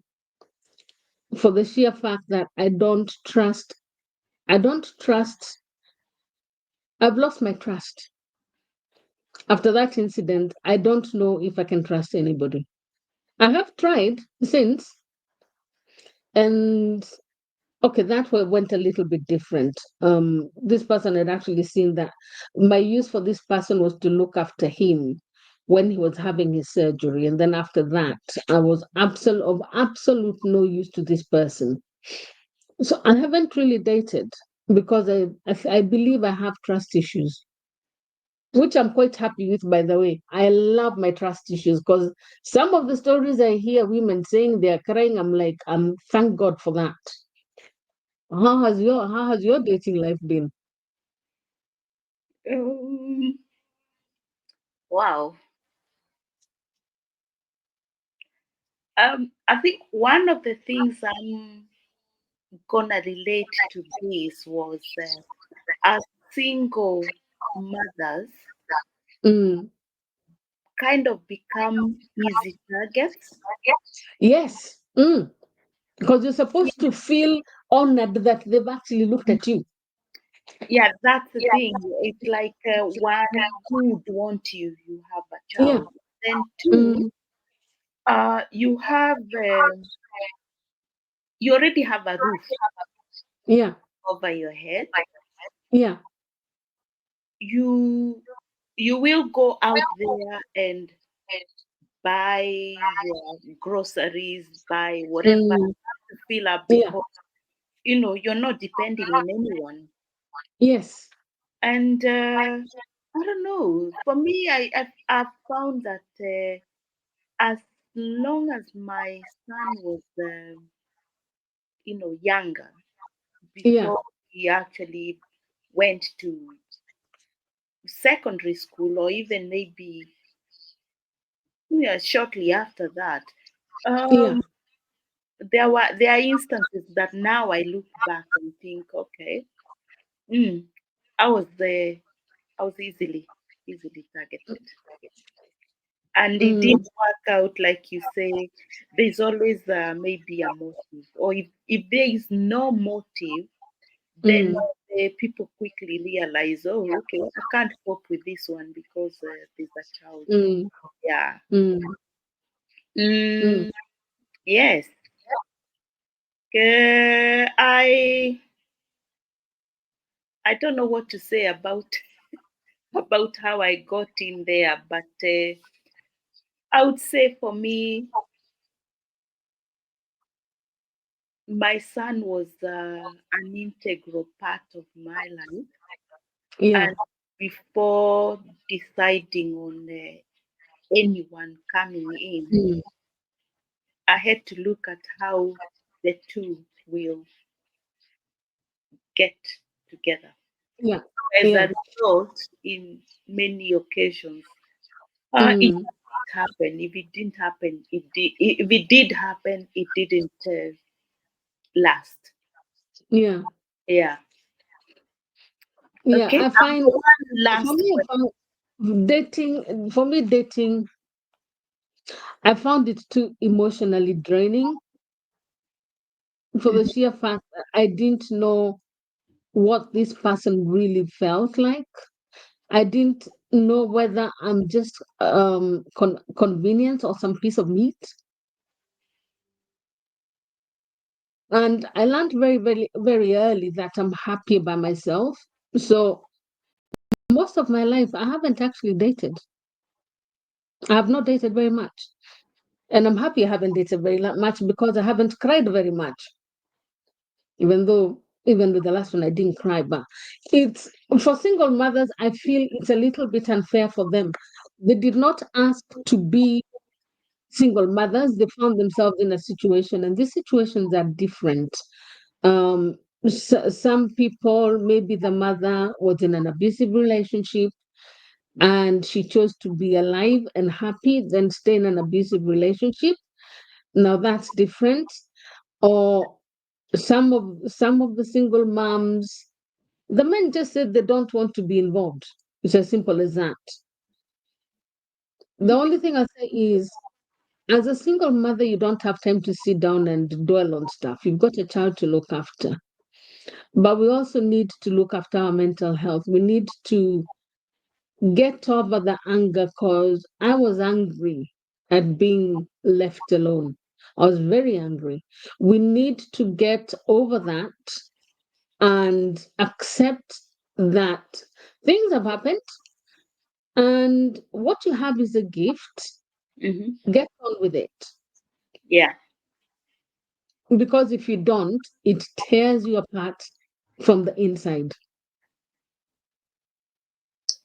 the sheer fact that I don't trust, I've lost my trust. After that incident, I don't know if I can trust anybody. I have tried since, and okay, that went a little bit different. This person had actually seen that my use for this person was to look after him when he was having his surgery, and then after that, I was of absolute no use to this person. So I haven't really dated because I believe I have trust issues, which I'm quite happy with, by the way. I love my trust issues because some of the stories I hear women saying they're crying, I'm like, thank God for that. How has your dating life been? Um, wow. I think one of the things I'm gonna relate to this was as single mothers Mm. kind of become easy targets. Yes. Because you're supposed to feel honored that they've actually looked at you. Yeah, that's the thing. It's like one who would want you have a Yeah. child. Then two, Mm. you have you already have a roof Yeah. over your head. Yeah. You you will go out there and buy your groceries, buy whatever Mm. to fill up Yeah. because you're not depending on anyone. Yes. And I don't know. For me, I've found that as long as my son was younger, Yeah. before he actually went to secondary school or even maybe shortly after that, Yeah. um, there are instances that now I look back and think, okay, mm, I was there, I was easily targeted, and it Mm. didn't work out like you say. There's always maybe a motive, or if there is no motive, then Mm. people quickly realize, oh, okay, I can't cope with this one because there's a child. Mm. Yeah. Mm. Mm. Mm, yes. I don't know what to say about about how I got in there, but I would say for me, my son was an integral part of my life. Yeah. And before deciding on anyone coming in, Mm. I had to look at how the two will get together. Yeah. As Yeah. a result, in many occasions, it Mm. didn't happen. If it didn't happen, it did. If it did happen, it didn't last. Yeah. Yeah. Yeah. Okay. I find One for last me, question. dating, I found it too emotionally draining for the sheer fact that I didn't know what this person really felt like. I didn't know whether I'm just convenience or some piece of meat. And I learned very, very, very early that I'm happy by myself. So most of my life, I haven't actually dated. I have not dated very much. And I'm happy I haven't dated very much because I haven't cried very much, even with the last one, I didn't cry. But it's for single mothers, I feel it's a little bit unfair for them. They did not ask to be single mothers, they found themselves in a situation, and these situations are different. Um, some people, maybe the mother was in an abusive relationship and she chose to be alive and happy than stay in an abusive relationship. Now that's different. Or some of the single moms, the men just said they don't want to be involved. It's as simple as that. The only thing I say is, as a single mother, you don't have time to sit down and dwell on stuff. You've got a child to look after. But we also need to look after our mental health. We need to get over the anger because I was angry. at being left alone. I was very angry. We need to get over that and accept that things have happened, and what you have is a gift. Get on with it. Yeah. Because if you don't, it tears you apart from the inside.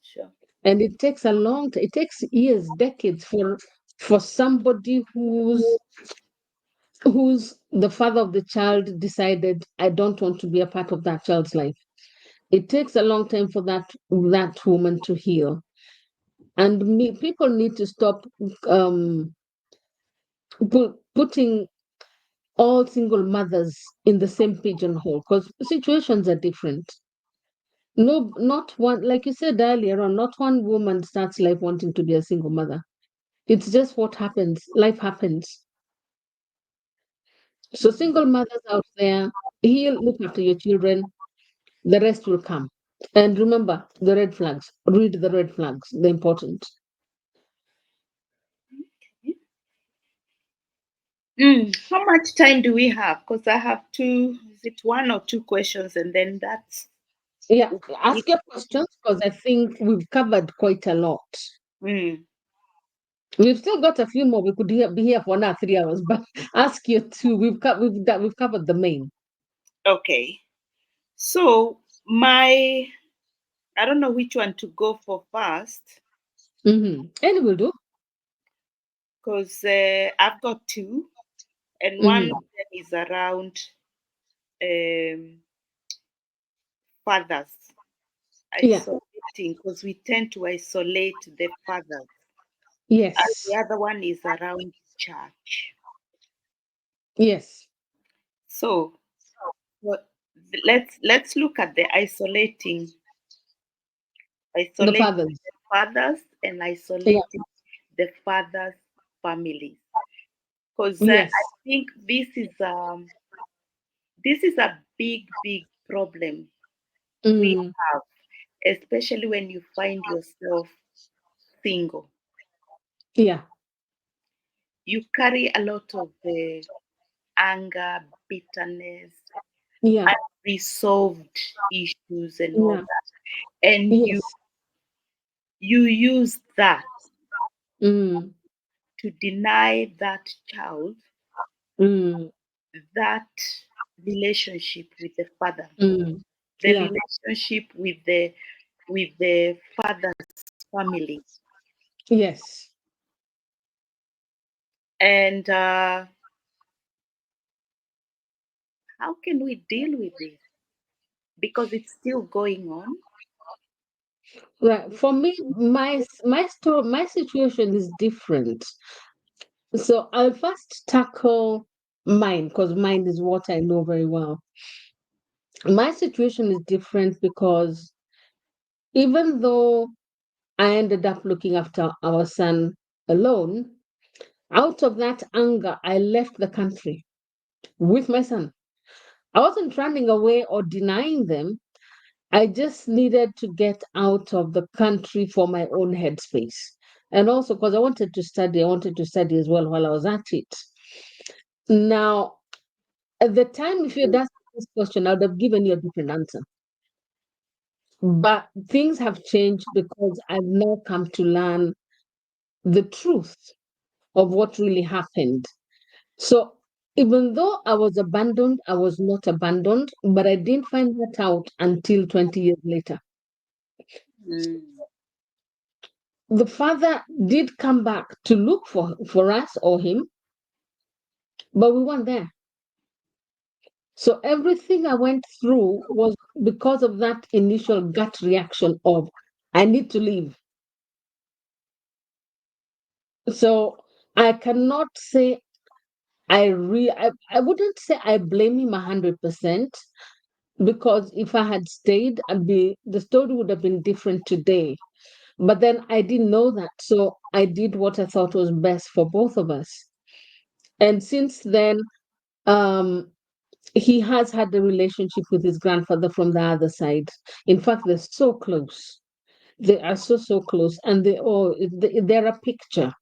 Sure. And it takes it takes years, decades for somebody who's the father of the child decided, I don't want to be a part of that child's life. It takes a long time for that woman to heal. And people need to stop putting all single mothers in the same pigeonhole, because situations are different. No, not one, like you said earlier on, not one woman starts life wanting to be a single mother. It's just what happens. Life happens. So, single mothers out there, heal, look after your children, the rest will come. And remember the red flags. Read the red flags, they're important. How much time do we have? Because I have is it one or two questions, and then that's Yeah, ask your questions because I think we've covered quite a lot. Mm. We've still got a few more. We could be here for another 3 hours, but ask your two. We've covered the main. Okay. So I don't know which one to go for first, Any will do. because I've got two, and one of them is around um, fathers Yeah. isolating, because we tend to isolate the fathers, and Yes. the other one is around church. Yes. So what? Let's look at the isolating The the fathers. fathers and Yeah. isolating the fathers' families, because I Yes. think this is a big problem we Mm. have, especially when you find yourself single. Yeah. You carry a lot of anger, bitterness, Yeah. unresolved issues, and all Yeah. that, and you Yes. you use that Mm. to deny that child Mm. that relationship with the father, Mm. the Yeah. relationship with the father's family. Yes. And how can we deal with this? Because it's still going on. Right. For me, my situation is different. So I'll first tackle mine because mine is what I know very well. My situation is different because even though I ended up looking after our son alone, out of that anger, I left the country with my son. I wasn't running away or denying them. I just needed to get out of the country for my own headspace. And also because I wanted to study as well while I was at it. Now, at the time, if you'd asked me this question, I would have given you a different answer. But things have changed because I've now come to learn the truth of what really happened. So even though I was abandoned, I was not abandoned, but I didn't find that out until 20 years later. Mm. The father did come back to look for us or him, but we weren't there. So everything I went through was because of that initial gut reaction of, I need to leave. So I cannot say I wouldn't say I blame him 100%, because if I had stayed, the story would have been different today. But then I didn't know that, so I did what I thought was best for both of us. And since then, um, he has had a relationship with his grandfather from the other side. In fact, they're so close. They are so close, and they're a picture.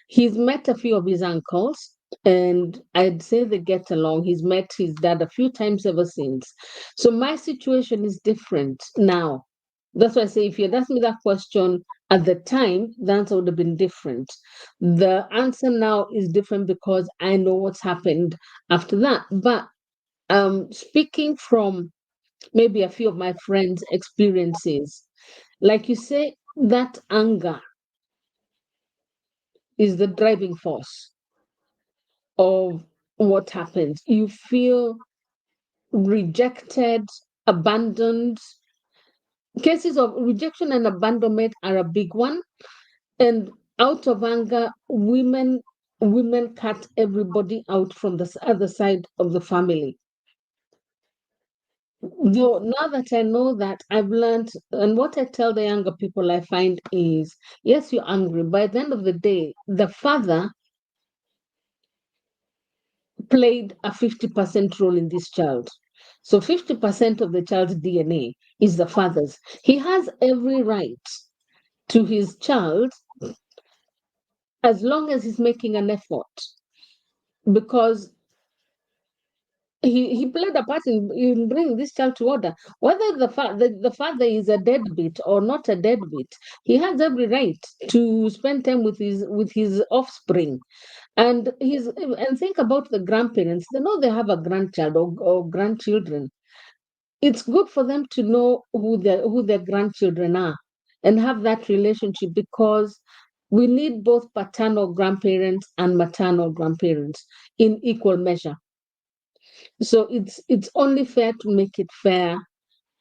He's met a few of his uncles, and I'd say they get along. He's met his dad a few times ever since. So my situation is different now. That's why I say if you had asked me that question at the time, the answer would have been different. The answer now is different because I know what's happened after that. But speaking from maybe a few of my friends' experiences, like you say, that anger is the driving force of what happens. You feel rejected, abandoned. Cases of rejection and abandonment are a big one. And out of anger, women cut everybody out from the other side of the family. Though now that I know that, I've learned, and what I tell the younger people I find is, yes, you're angry. By the end of the day, the father played a 50% role in this child. So 50% of the child's DNA is the father's. He has every right to his child as long as he's making an effort, because he played a part in bringing this child to order. Whether the father is a deadbeat or not a deadbeat, he has every right to spend time with his offspring. And think about the grandparents. They know they have a grandchild or grandchildren. It's good for them to know who their grandchildren are and have that relationship, because we need both paternal grandparents and maternal grandparents in equal measure. So it's only fair to make it fair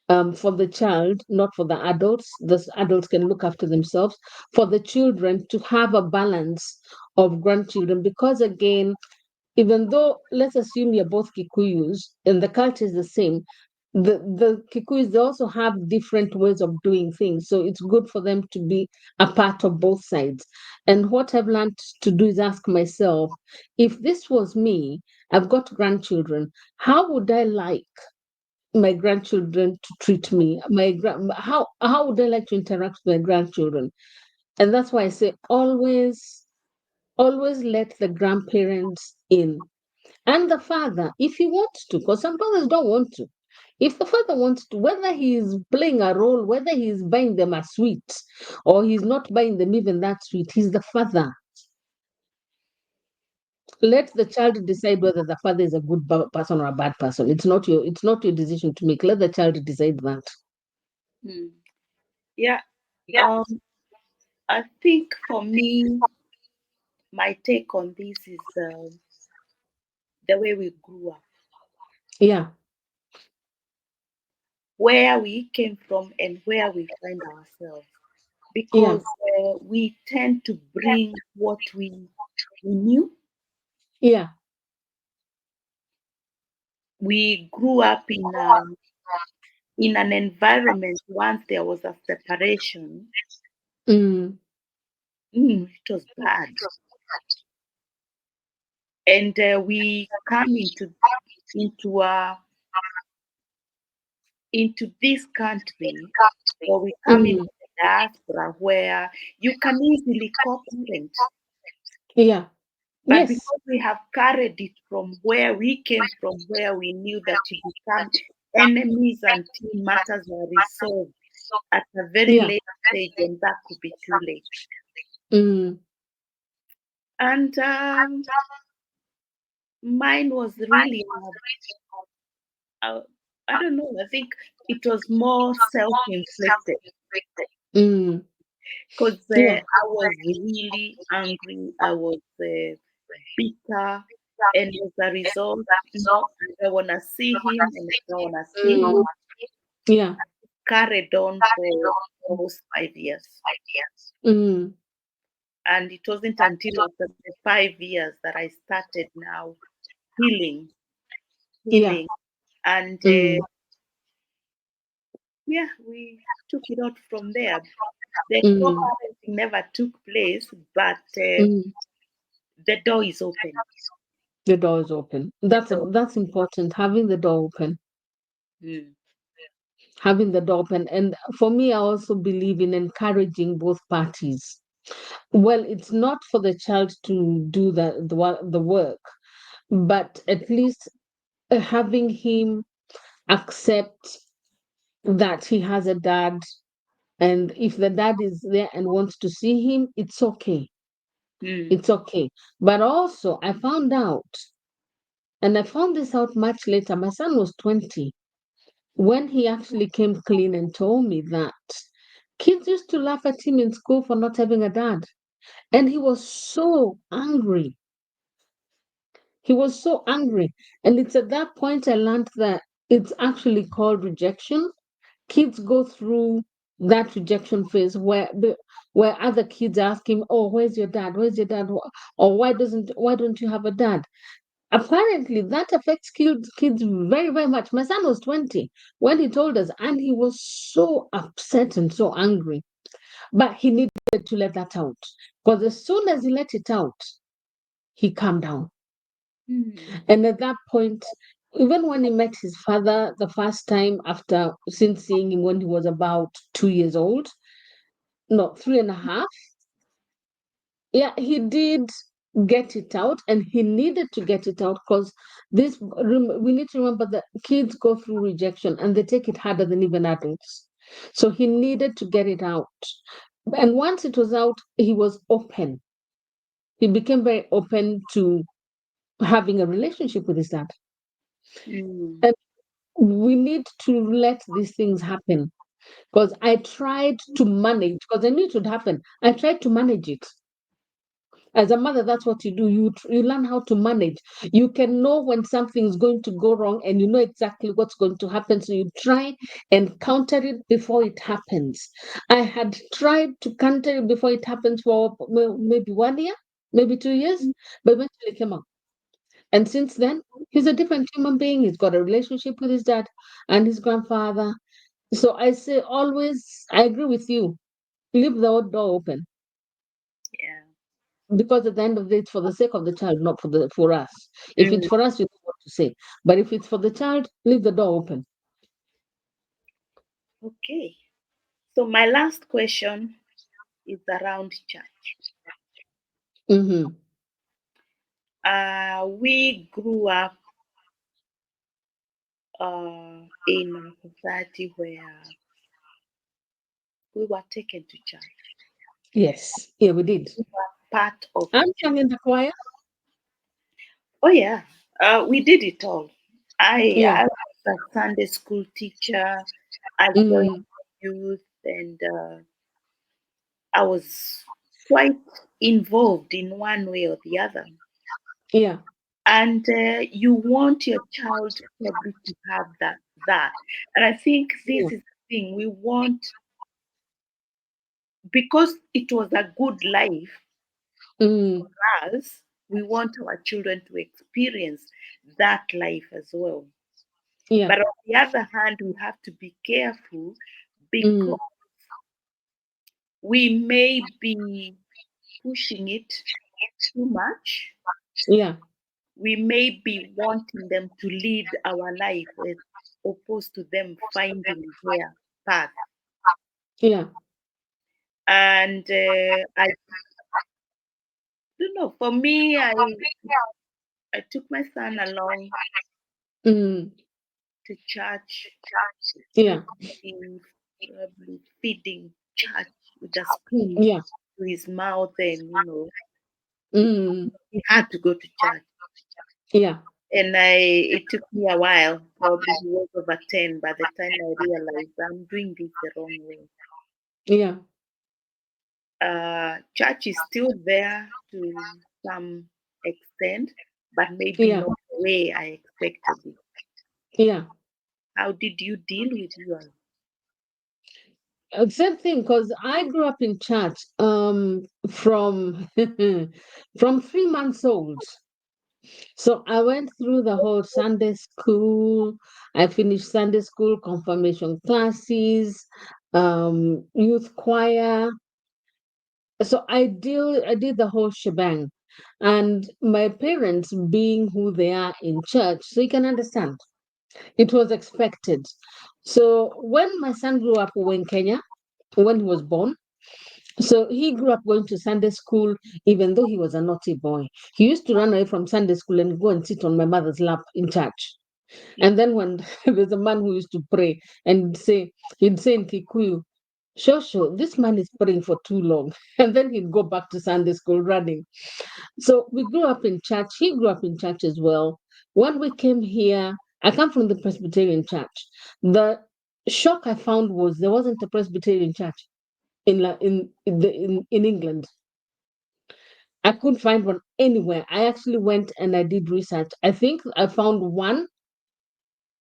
for the child, not for the adults. The adults can look after themselves. For the children to have a balance of grandchildren, because again, even though let's assume you're both Kikuyus and the culture is the same, the Kikuyus, they also have different ways of doing things. So it's good for them to be a part of both sides. And what I've learned to do is ask myself, if this was me, I've got grandchildren, how would I like my grandchildren to treat me? How would I like to interact with my grandchildren? And that's why I say always let the grandparents in. And the father, if he wants to, because some fathers don't want to. If the father wants to, whether he's playing a role, whether he's buying them a sweet or he's not buying them even that sweet, he's the father. Let the child decide whether the father is a good person or a bad person. It's not your decision to make. Let the child decide that. Hmm. Yeah. Um, I think for me, my take on this is the way we grew up, Yeah, where we came from, and where we find ourselves. yeah, Because we tend to bring what we knew. yeah, We grew up in an environment once there was a separation. mm, It was bad, and we come into into this country, or we come into mm, the diaspora where you can easily co-parent. yeah, But yes, because we have carried it from where we came from, where we knew that you become enemies until matters are resolved at a very yeah, late stage, and that could be too late. mm, And mine was really, I don't know, I think it was more self inflicted, mm, because yeah, I was really angry, I was bitter, and as a result, I don't want to see him, and I don't want to see mm, him. yeah, Carried on for almost 5 years. mm, And it wasn't until after the 5 years that I started now healing, yeah, healing. And mm, yeah, we took it out from there. The mm, co-parenting never took place, but mm. the door is open. The door is open. The door. That's important. Having the door open. Mm. Having the door open. And for me, I also believe in encouraging both parties. Well, it's not for the child to do the work, but at least having him accept that he has a dad, and if the dad is there and wants to see him, it's okay. It's okay. But also, I found out, and I found this out much later. My son was 20 when he actually came clean and told me that kids used to laugh at him in school for not having a dad. And he was so angry. He was so angry. And it's at that point I learned that it's actually called rejection. Kids go through that rejection phase where other kids ask him, "Oh, where's your dad? Where's your dad? Or why don't you have a dad?" Apparently, that affects kids very, very much. My son was 20 when he told us, and he was so upset and so angry. But he needed to let that out. Because as soon as he let it out, he calmed down. And at that point, even when he met his father the first time since seeing him when he was about 2 years old, no, 3.5, yeah, he did get it out, and he needed to get it out because we need to remember that kids go through rejection and they take it harder than even adults. So he needed to get it out. And once it was out, he was open. He became very open to having a relationship with his dad. And we need to let these things happen, because I tried to manage, because I knew it would happen. I tried to manage it. As a mother, that's what you do. You learn how to manage. You can know when something's going to go wrong, and you know exactly what's going to happen. So you try and counter it before it happens. I had tried to counter it before it happens for maybe 1 year, maybe 2 years, but eventually it came out. And since then, he's a different human being. He's got a relationship with his dad and his grandfather. So I say always, I agree with you. Leave the door open. Yeah. Because at the end of the day, it's for the sake of the child, not for us. If it's for us, you know what to say. But if it's for the child, leave the door open. Okay. So my last question is around church. Mm-hmm. We grew up in a society where we were taken to church. Yes. Yeah, we did. We were part of I'm the church. young in the choir. Oh yeah, we did it all. Yeah. I was a Sunday school teacher. I joined Mm, youth, and I was quite involved in one way or the other. yeah. And you want your child probably to have that. And I think Yeah. this is the thing we want, because it was a good life Mm, for us. We want our children to experience that life as well. yeah. But on the other hand, we have to be careful, because Mm, we may be pushing it too much. yeah. We may be wanting them to lead our life as opposed to them finding their path. Yeah. And I don't know. For me, I took my son along Mm, to church, yeah. probably feeding church with a spoon Yeah. to his mouth, and Mm, he had to go to church. yeah. And it took me a while. Probably he was over 10 by the time I realized I'm doing this the wrong way. Yeah. Church is still there to some extent, but maybe Yeah. not the way I expected it. Yeah. How did you deal with yours? Same thing, because I grew up in church from from 3 months old. So I went through the whole Sunday school. I finished Sunday school, confirmation classes, youth choir. So I did the whole shebang. And my parents being who they are in church, so you can understand, it was expected. So when my son grew up in Kenya, when he was born, So he grew up going to Sunday school, even though he was a naughty boy. He used to run away from Sunday school and go and sit on my mother's lap in church. And then when there's a man who used to pray and he'd say in Kikuyu, Shosho, this man is praying for too long. And then he'd go back to Sunday school running. So we grew up in church. He grew up in church as well. When we came here, I come from the Presbyterian church. The shock I found was there wasn't a Presbyterian church in England. I couldn't find one anywhere. I actually went and I did research. I think I found one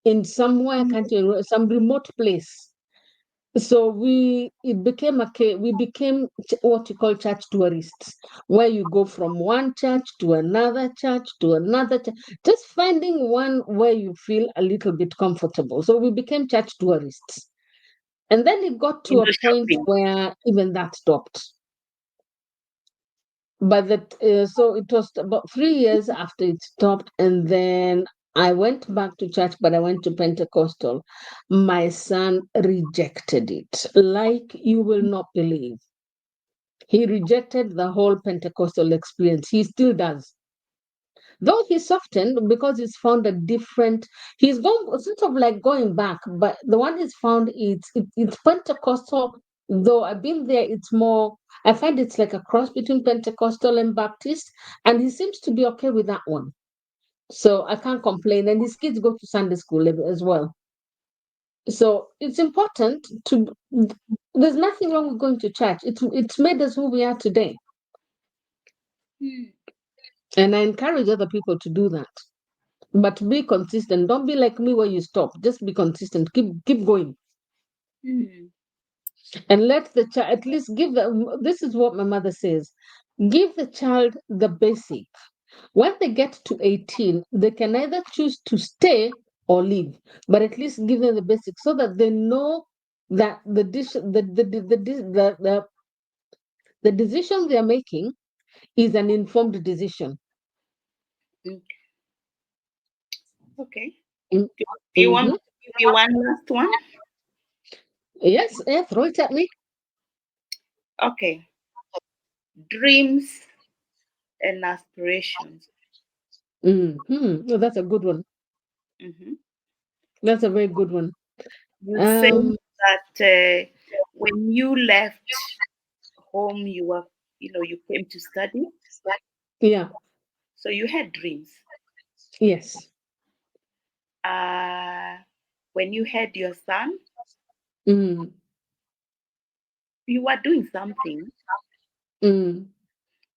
in somewhere, I can't remember, some remote place. So we became what you call church tourists, where you go from one church to another church to another church, just finding one where you feel a little bit comfortable. So we became church tourists. And then it got to a point shopping. where even that stopped. But so it was about 3 years after it stopped, and then I went back to church, but I went to Pentecostal. My son rejected it, like you will not believe. He rejected the whole Pentecostal experience. He still does. Though he softened because he's found a different, he's gone sort of like going back, but the one he's found it's Pentecostal. Though I've been there, it's more, I find it's like a cross between Pentecostal and Baptist, and he seems to be okay with that one. So I can't complain. And his kids go to Sunday school as well. So it's important to, there's nothing wrong with going to church. It's made us who we are today. And I encourage other people to do that. But be consistent. Don't be like me where you stop. Just be consistent. Keep going. And let the child at least give the, this is what my mother says. Give the child the basic. When they get to 18, they can either choose to stay or leave. But at least give them the basic so that they know that the decision they are making is an informed decision. Okay. Mm, Do you want mhm. me to give you one last one? Yes, yeah, throw it at me. Okay. Dreams and aspirations. Oh, that's a good one. Mm-hmm. That's a very good one. You said Um, that when you left home, you came to study. yeah, So you had dreams. yes. When you had your son, Mm, you were doing something, mm,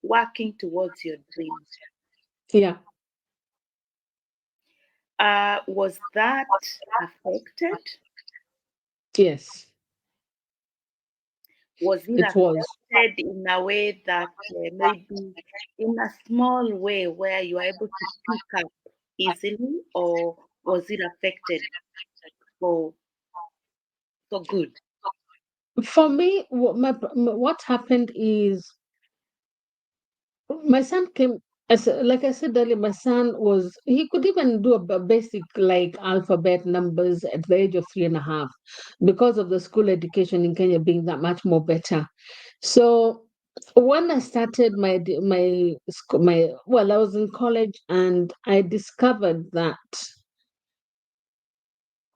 working towards your dreams. yeah, Was that affected? yes, Was it it was. affected in a way that maybe in a small way where you are able to pick up easily, or was it affected for good? For me, what happened is my son came, like I said earlier, my son he could even do a basic like alphabet numbers at the age of 3.5 because of the school education in Kenya being that much more better. So when I started I was in college and I discovered that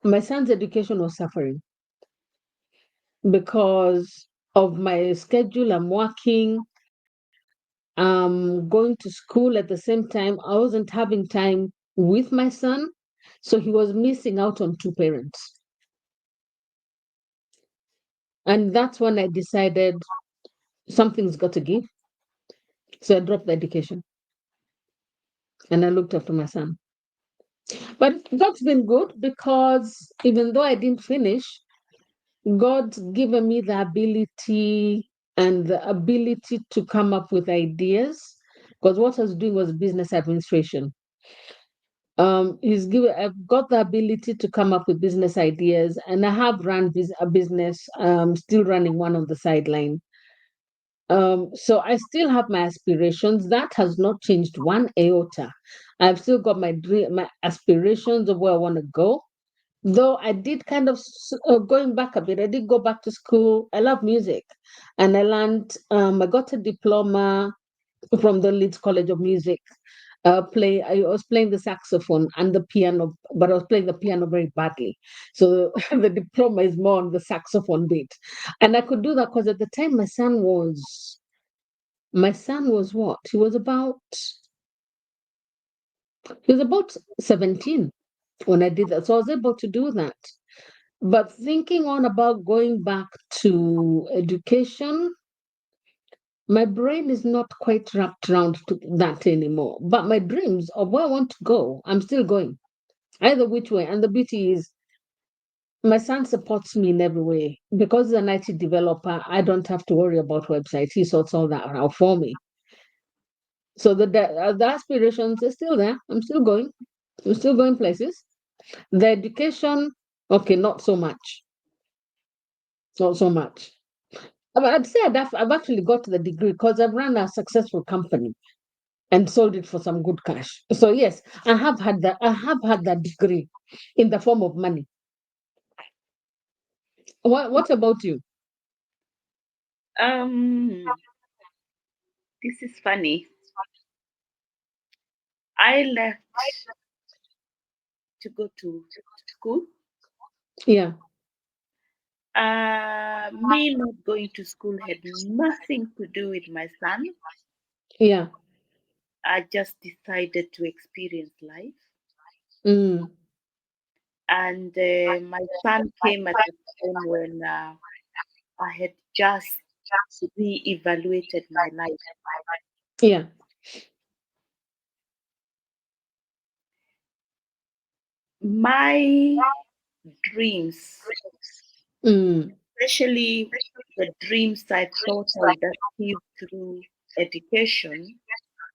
my son's education was suffering because of my schedule. I'm working, going to school at the same time. I wasn't having time with my son, so he was missing out on two parents. And that's when I decided something's got to give. So I dropped the education and I looked after my son. But God's been good because even though I didn't finish, God's given me the ability to come up with ideas. Because what I was doing was business administration. I've got the ability to come up with business ideas, and I have run a business, still running one on the sideline. So I still have my aspirations. That has not changed one iota. I've still got my dream, my aspirations of where I want to go. Though I did kind of going back a bit, I did go back to school. I love music, and I learned. I got a diploma from the Leeds College of Music. I was playing the saxophone and the piano, but I was playing the piano very badly. So the diploma is more on the saxophone bit, and I could do that because at the time my son was what? He was about 17 when I did that. So I was able to do that. But thinking on about going back to education, my brain is not quite wrapped around to that anymore. But my dreams of where I want to go, I'm still going, either which way. And the beauty is, my son supports me in every way. Because he's an IT developer, I don't have to worry about websites. He sorts all that out for me. So the aspirations are still there. I'm still going. I'm still going places. The education, okay, not so much. Not so much. I'd say I've actually got the degree because I've run a successful company and sold it for some good cash. So yes, I have had that. I have had that degree in the form of money. What about you? This is funny. I left to go to school. Yeah, Me not going to school had nothing to do with my son. yeah. I just decided to experience life. Mm, And my son came at a time when I had just re-evaluated my life. yeah. My dreams, Mm, especially the dreams I thought I would achieve through education,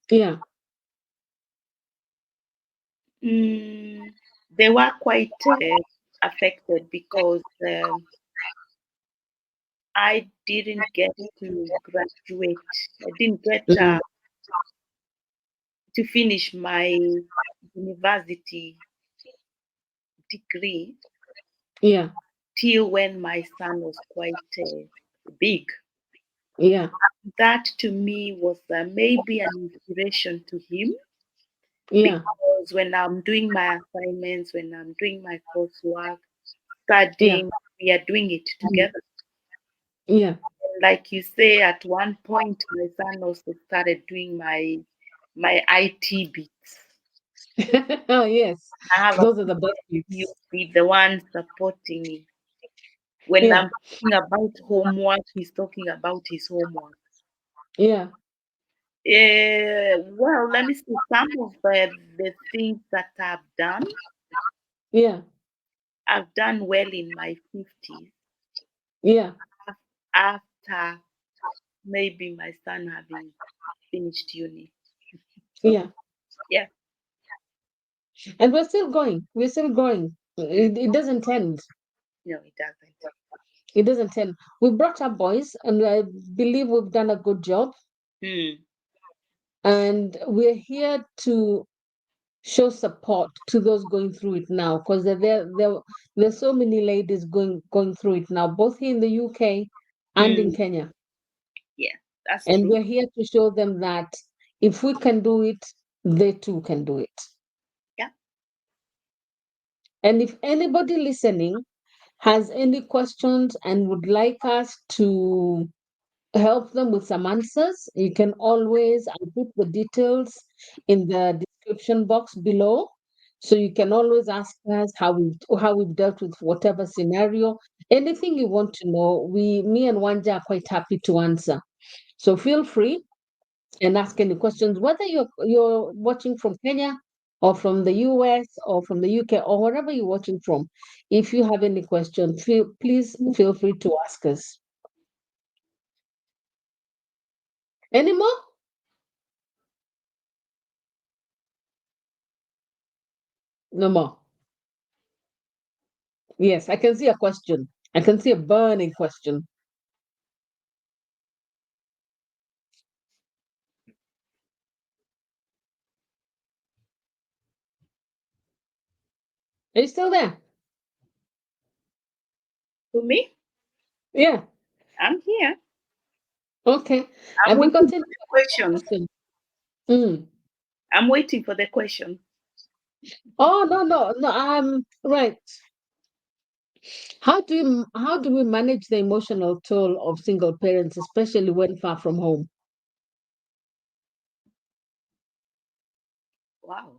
yeah. they were quite affected because I didn't get to graduate. I didn't get Mm, to finish my university degree yeah. till when my son was quite big. Yeah. That to me was maybe an inspiration to him, Yeah. because when I'm doing my assignments, when I'm doing my coursework, Yeah. studying, we are doing it together. Yeah. Like you say, at one point, my son also started doing my IT bits. Oh yes. I have a Those are the best he'll gifts. be the one supporting me. When Yeah. I'm talking about homework, he's talking about his homework. Yeah. Well, let me see some of the things that I've done. Yeah. I've done well in my 50s Yeah. after maybe my son having finished uni. So, Yeah. yeah, And we're still going. We're still going. It doesn't end. no, it doesn't. It doesn't end. We brought up boys, and I believe we've done a good job. Hmm. And we're here to show support to those going through it now, because there's so many ladies going through it now, both here in the UK and in Hmm. Kenya. Yeah, that's And true. we're here to show them that if we can do it, they too can do it. Yeah. And if anybody listening has any questions and would like us to help them with some answers, you can always, I'll put the details in the description box below. So you can always ask us how we've dealt with whatever scenario. Anything you want to know, me and Wanja are quite happy to answer. So feel free and ask any questions, whether you're watching from Kenya or from the US or from the UK or wherever you're watching from. If you have any question, please feel free to ask us. Any more? No more. Yes, I can see a question. I can see a burning question. Are you still there? To me, Yeah. I'm here. Okay. I'm Have you waiting got for any the question. question? Mm. I'm waiting for the question. Oh, no, no, no. Right. How do we manage the emotional toll of single parents, especially when far from home? Wow.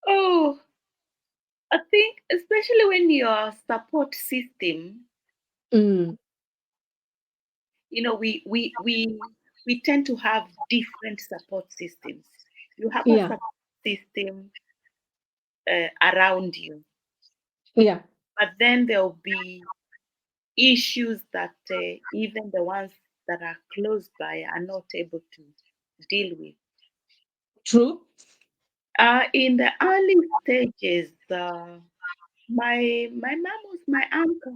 Oh, I think especially when your support system, Mm. we tend to have different support systems. You have a Yeah. support system around you, Yeah. but then there'll be issues that even the ones that are close by are not able to deal with. True. In the early stages, my mom was my anchor.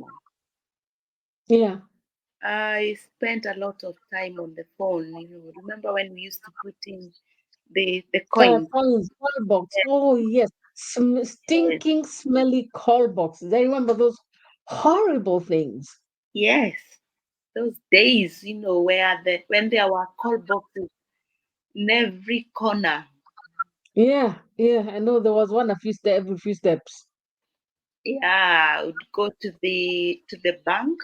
Yeah. I spent a lot of time on the phone. Remember when we used to put in the coins? Coins, call box. Oh, yes. Yes, Stinking, smelly call boxes. I remember those horrible things. yes. Those days, where when there were call boxes in every corner. Yeah. Yeah. I know there was one every few steps. Yeah, I would go to the bank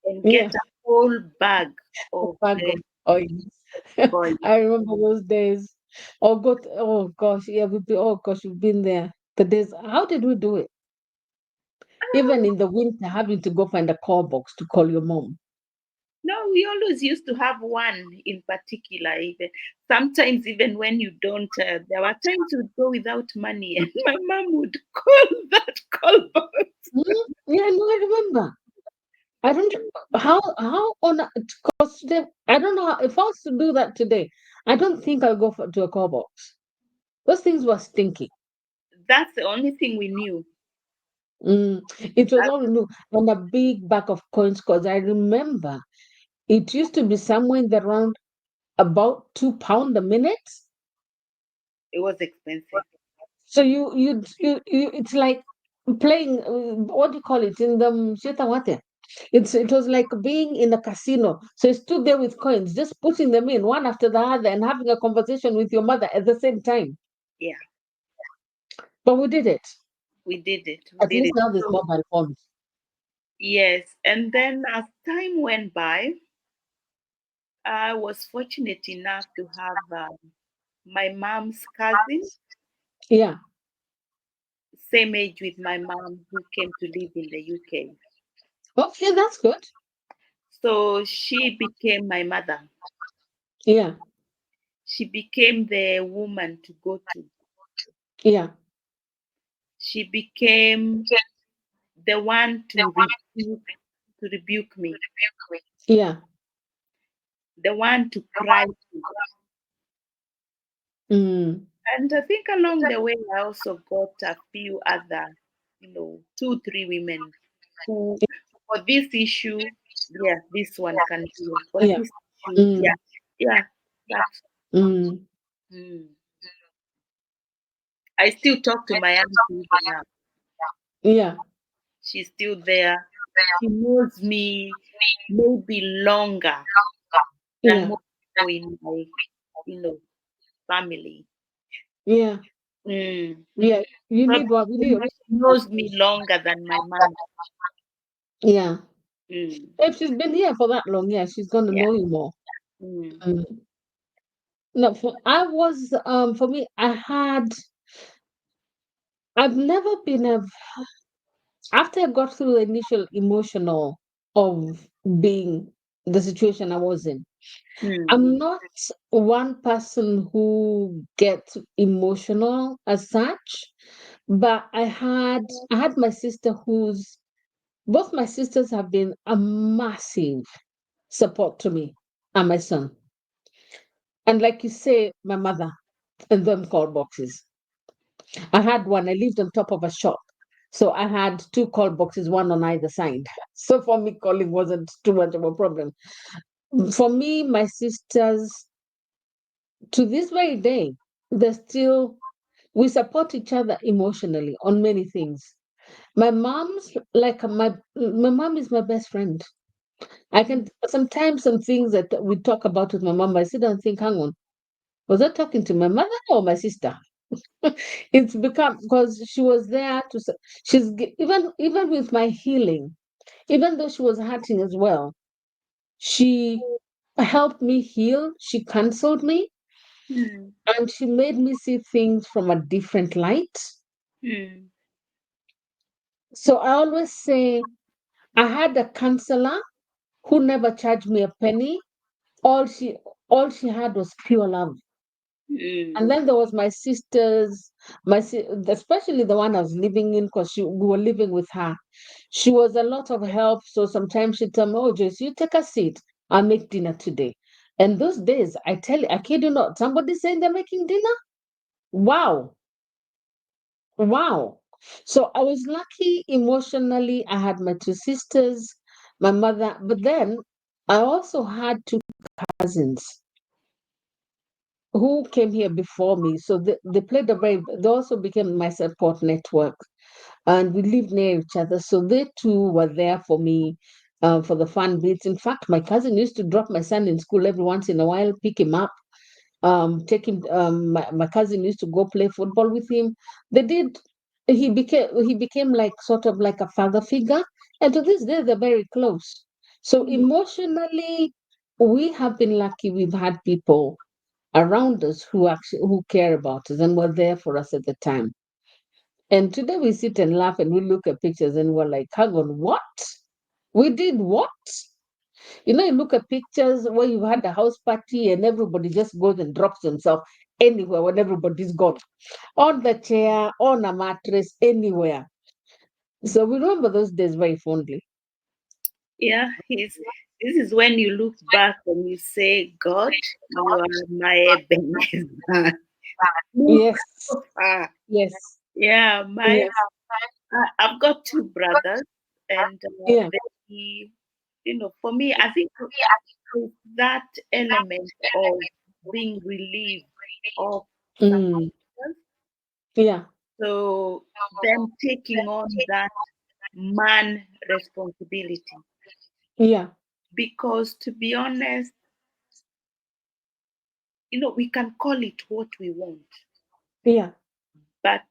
and get Yeah. a whole bag of Bag of oils. coins. I remember those days. Oh gosh, yeah, oh gosh, we've been there. The days, how did we do it? Even in the winter, having to go find a call box to call your mom. No, we always used to have one in particular. Even sometimes, even when you don't, there were times we'd go without money, and my mom would call that call box. Yeah, no, I remember. I don't how on because today I don't know how, if I was to do that today, I don't think I'll go to a call box. Those things were stinky. That's the only thing we knew. Mm, it was That all new and a big bag of coins because I remember it used to be somewhere in the round about £2 a minute. it was expensive. So it's like playing what do you call it in the Shetawate? It was like being in a casino. So you stood there with coins, just putting them in one after the other and having a conversation with your mother at the same time. Yeah, But we did it. we did it. We At did least it. now there's So, mobile phones. yes, and then as time went by, I was fortunate enough to have my mom's cousin, Yeah. same age with my mom, who came to live in the UK. Okay, that's good. So she became my mother. Yeah. She became the woman to go to. Yeah. She became the one to rebuke me, Yeah. the one to cry to. Mm. And I think along the way, I also got a few other, two, three women who, for this issue, yeah, this one can do it. For Yeah. this issue, yeah, Mm. yeah, that's. Mm. Mm. I still talk to my auntie even now. Yeah. She's still there. She knows me maybe longer than Yeah. most people in my, you know, family. Yeah. Mm. Yeah. You need Probably what we need. she knows me longer than my mom. Yeah. Mm. If she's been here for that long, yeah, she's gonna Yeah. know you more. Mm. Mm. No, for me, I've never been after I got through the initial emotional of being the situation I was in. Mm. I'm not one person who gets emotional as such, but I had my sister who's both my sisters have been a massive support to me and my son. And like you say, my mother and them call boxes. I had one, I lived on top of a shop. So I had two call boxes, one on either side. So for me, calling wasn't too much of a problem. For me, my sisters, to this very day, we support each other emotionally on many things. My mom's like my mom is my best friend. I can sometimes some things that we talk about with my mom, I sit down and think, hang on, was I talking to my mother or my sister? It's become because she was there to. Even with my healing, even though she was hurting as well, she helped me heal. She counseled me, Mm. and she made me see things from a different light. Mm. So I always say I had a counselor who never charged me a penny. All she all she had was pure love. Mm. And then there was my sisters, especially the one I was living in, because we were living with her. She was a lot of help. So sometimes she'd tell me, "Oh, Joyce, you take a seat. I'll make dinner today." And those days, I tell you, I kid you not, somebody saying they're making dinner. Wow, wow. So I was lucky emotionally. I had my two sisters, my mother, but then I also had two cousins who came here before me. So they also became my support network. And we lived near each other. So they too were there for me for the fun bits. In fact, my cousin used to drop my son in school every once in a while, pick him up, take him. My cousin used to go play football with him. They did. He became like sort of like a father figure, and to this day they're very close. So emotionally, we have been lucky. We've had people around us who care about us and were there for us at the time. And today we sit and laugh and we look at pictures and we're like, hang on, what? We did what? You look at pictures where you've had a house party and everybody just goes and drops themselves anywhere when everybody's gone. On the chair, on a mattress, anywhere. So we remember those days very fondly. Yeah, this is when you look back and you say, God, you are my Ebenezer. Look Yes, so far. yes, Yeah, yes, I've got two brothers, and yeah, they, for me, I think with that element of being relieved of some mm, things. yeah, So them taking on that man responsibility. yeah, Because to be honest, we can call it what we want, yeah, but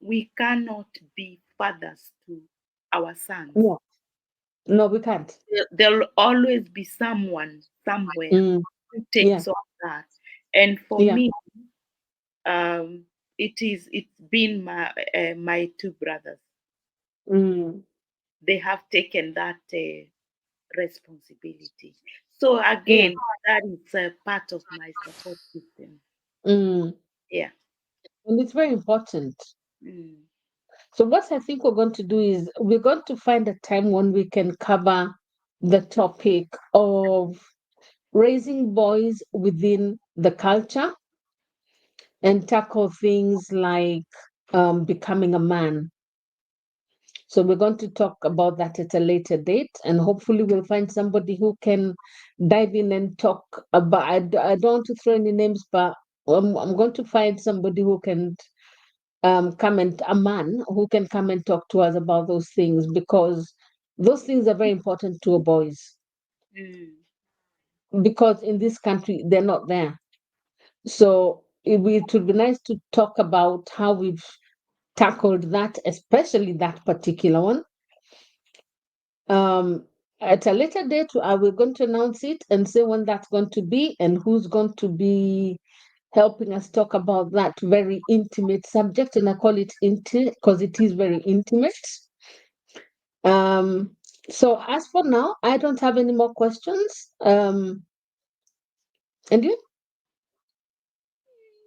we cannot be fathers to our sons. yeah. No, we can't. There'll always be someone somewhere Mm, who yeah, takes on that. And for yeah, me, um, it's been my two brothers. mm, They have taken that responsibility. So yeah. again, that is a part of my support system. Mm. Yeah. And it's very important. Mm. So, what I think we're going to do is we're going to find a time when we can cover the topic of raising boys within the culture and tackle things like becoming a man. So, we're going to talk about that at a later date, and hopefully, we'll find somebody who can dive in and talk about. I don't want to throw any names, but I'm going to find somebody who can a man who can come and talk to us about those things, because those things are very important to our boys, Mm. because in this country they're not there. So it would be nice to talk about how we've tackled that, especially that particular one. um at a later date, we're going to announce it and say when that's going to be and who's going to be helping us talk about that very intimate subject. And I call it intimate because it is very intimate. Um, so as for now, I don't have any more questions. And you?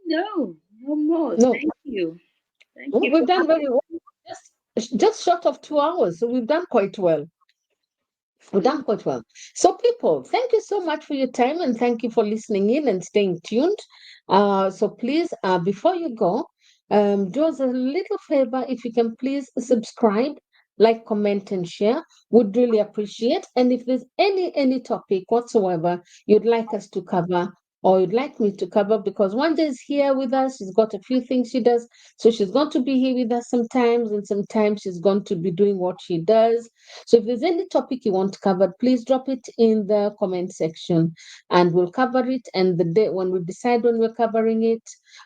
No, no more. No. Thank you. Thank Well, you we've for done very having well. Just short of 2 hours, so we've done quite well. We've me. done quite well. So, people, thank you so much for your time and thank you for listening in and staying tuned. So, please, before you go, do us a little favor if you can please subscribe, like, comment, and share. Would really appreciate. And if there's any topic whatsoever you'd like us to cover, or you'd like me to cover, because Wanja is here with us. She's got a few things she does. So she's going to be here with us sometimes, and sometimes she's going to be doing what she does. So if there's any topic you want covered, please drop it in the comment section and we'll cover it. And the day when we decide when we're covering it,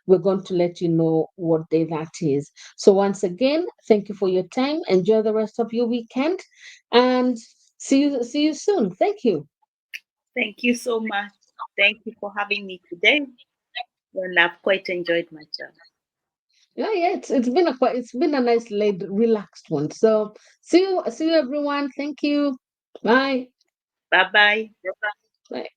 we're going to let you know what day that is. So once again, thank you for your time. Enjoy the rest of your weekend and see you soon. Thank you. Thank you so much. Thank you for having me today. And I've quite enjoyed myself. Yeah, it's been a nice, laid, relaxed one. So see you everyone. Thank you. Bye. Bye bye. Bye.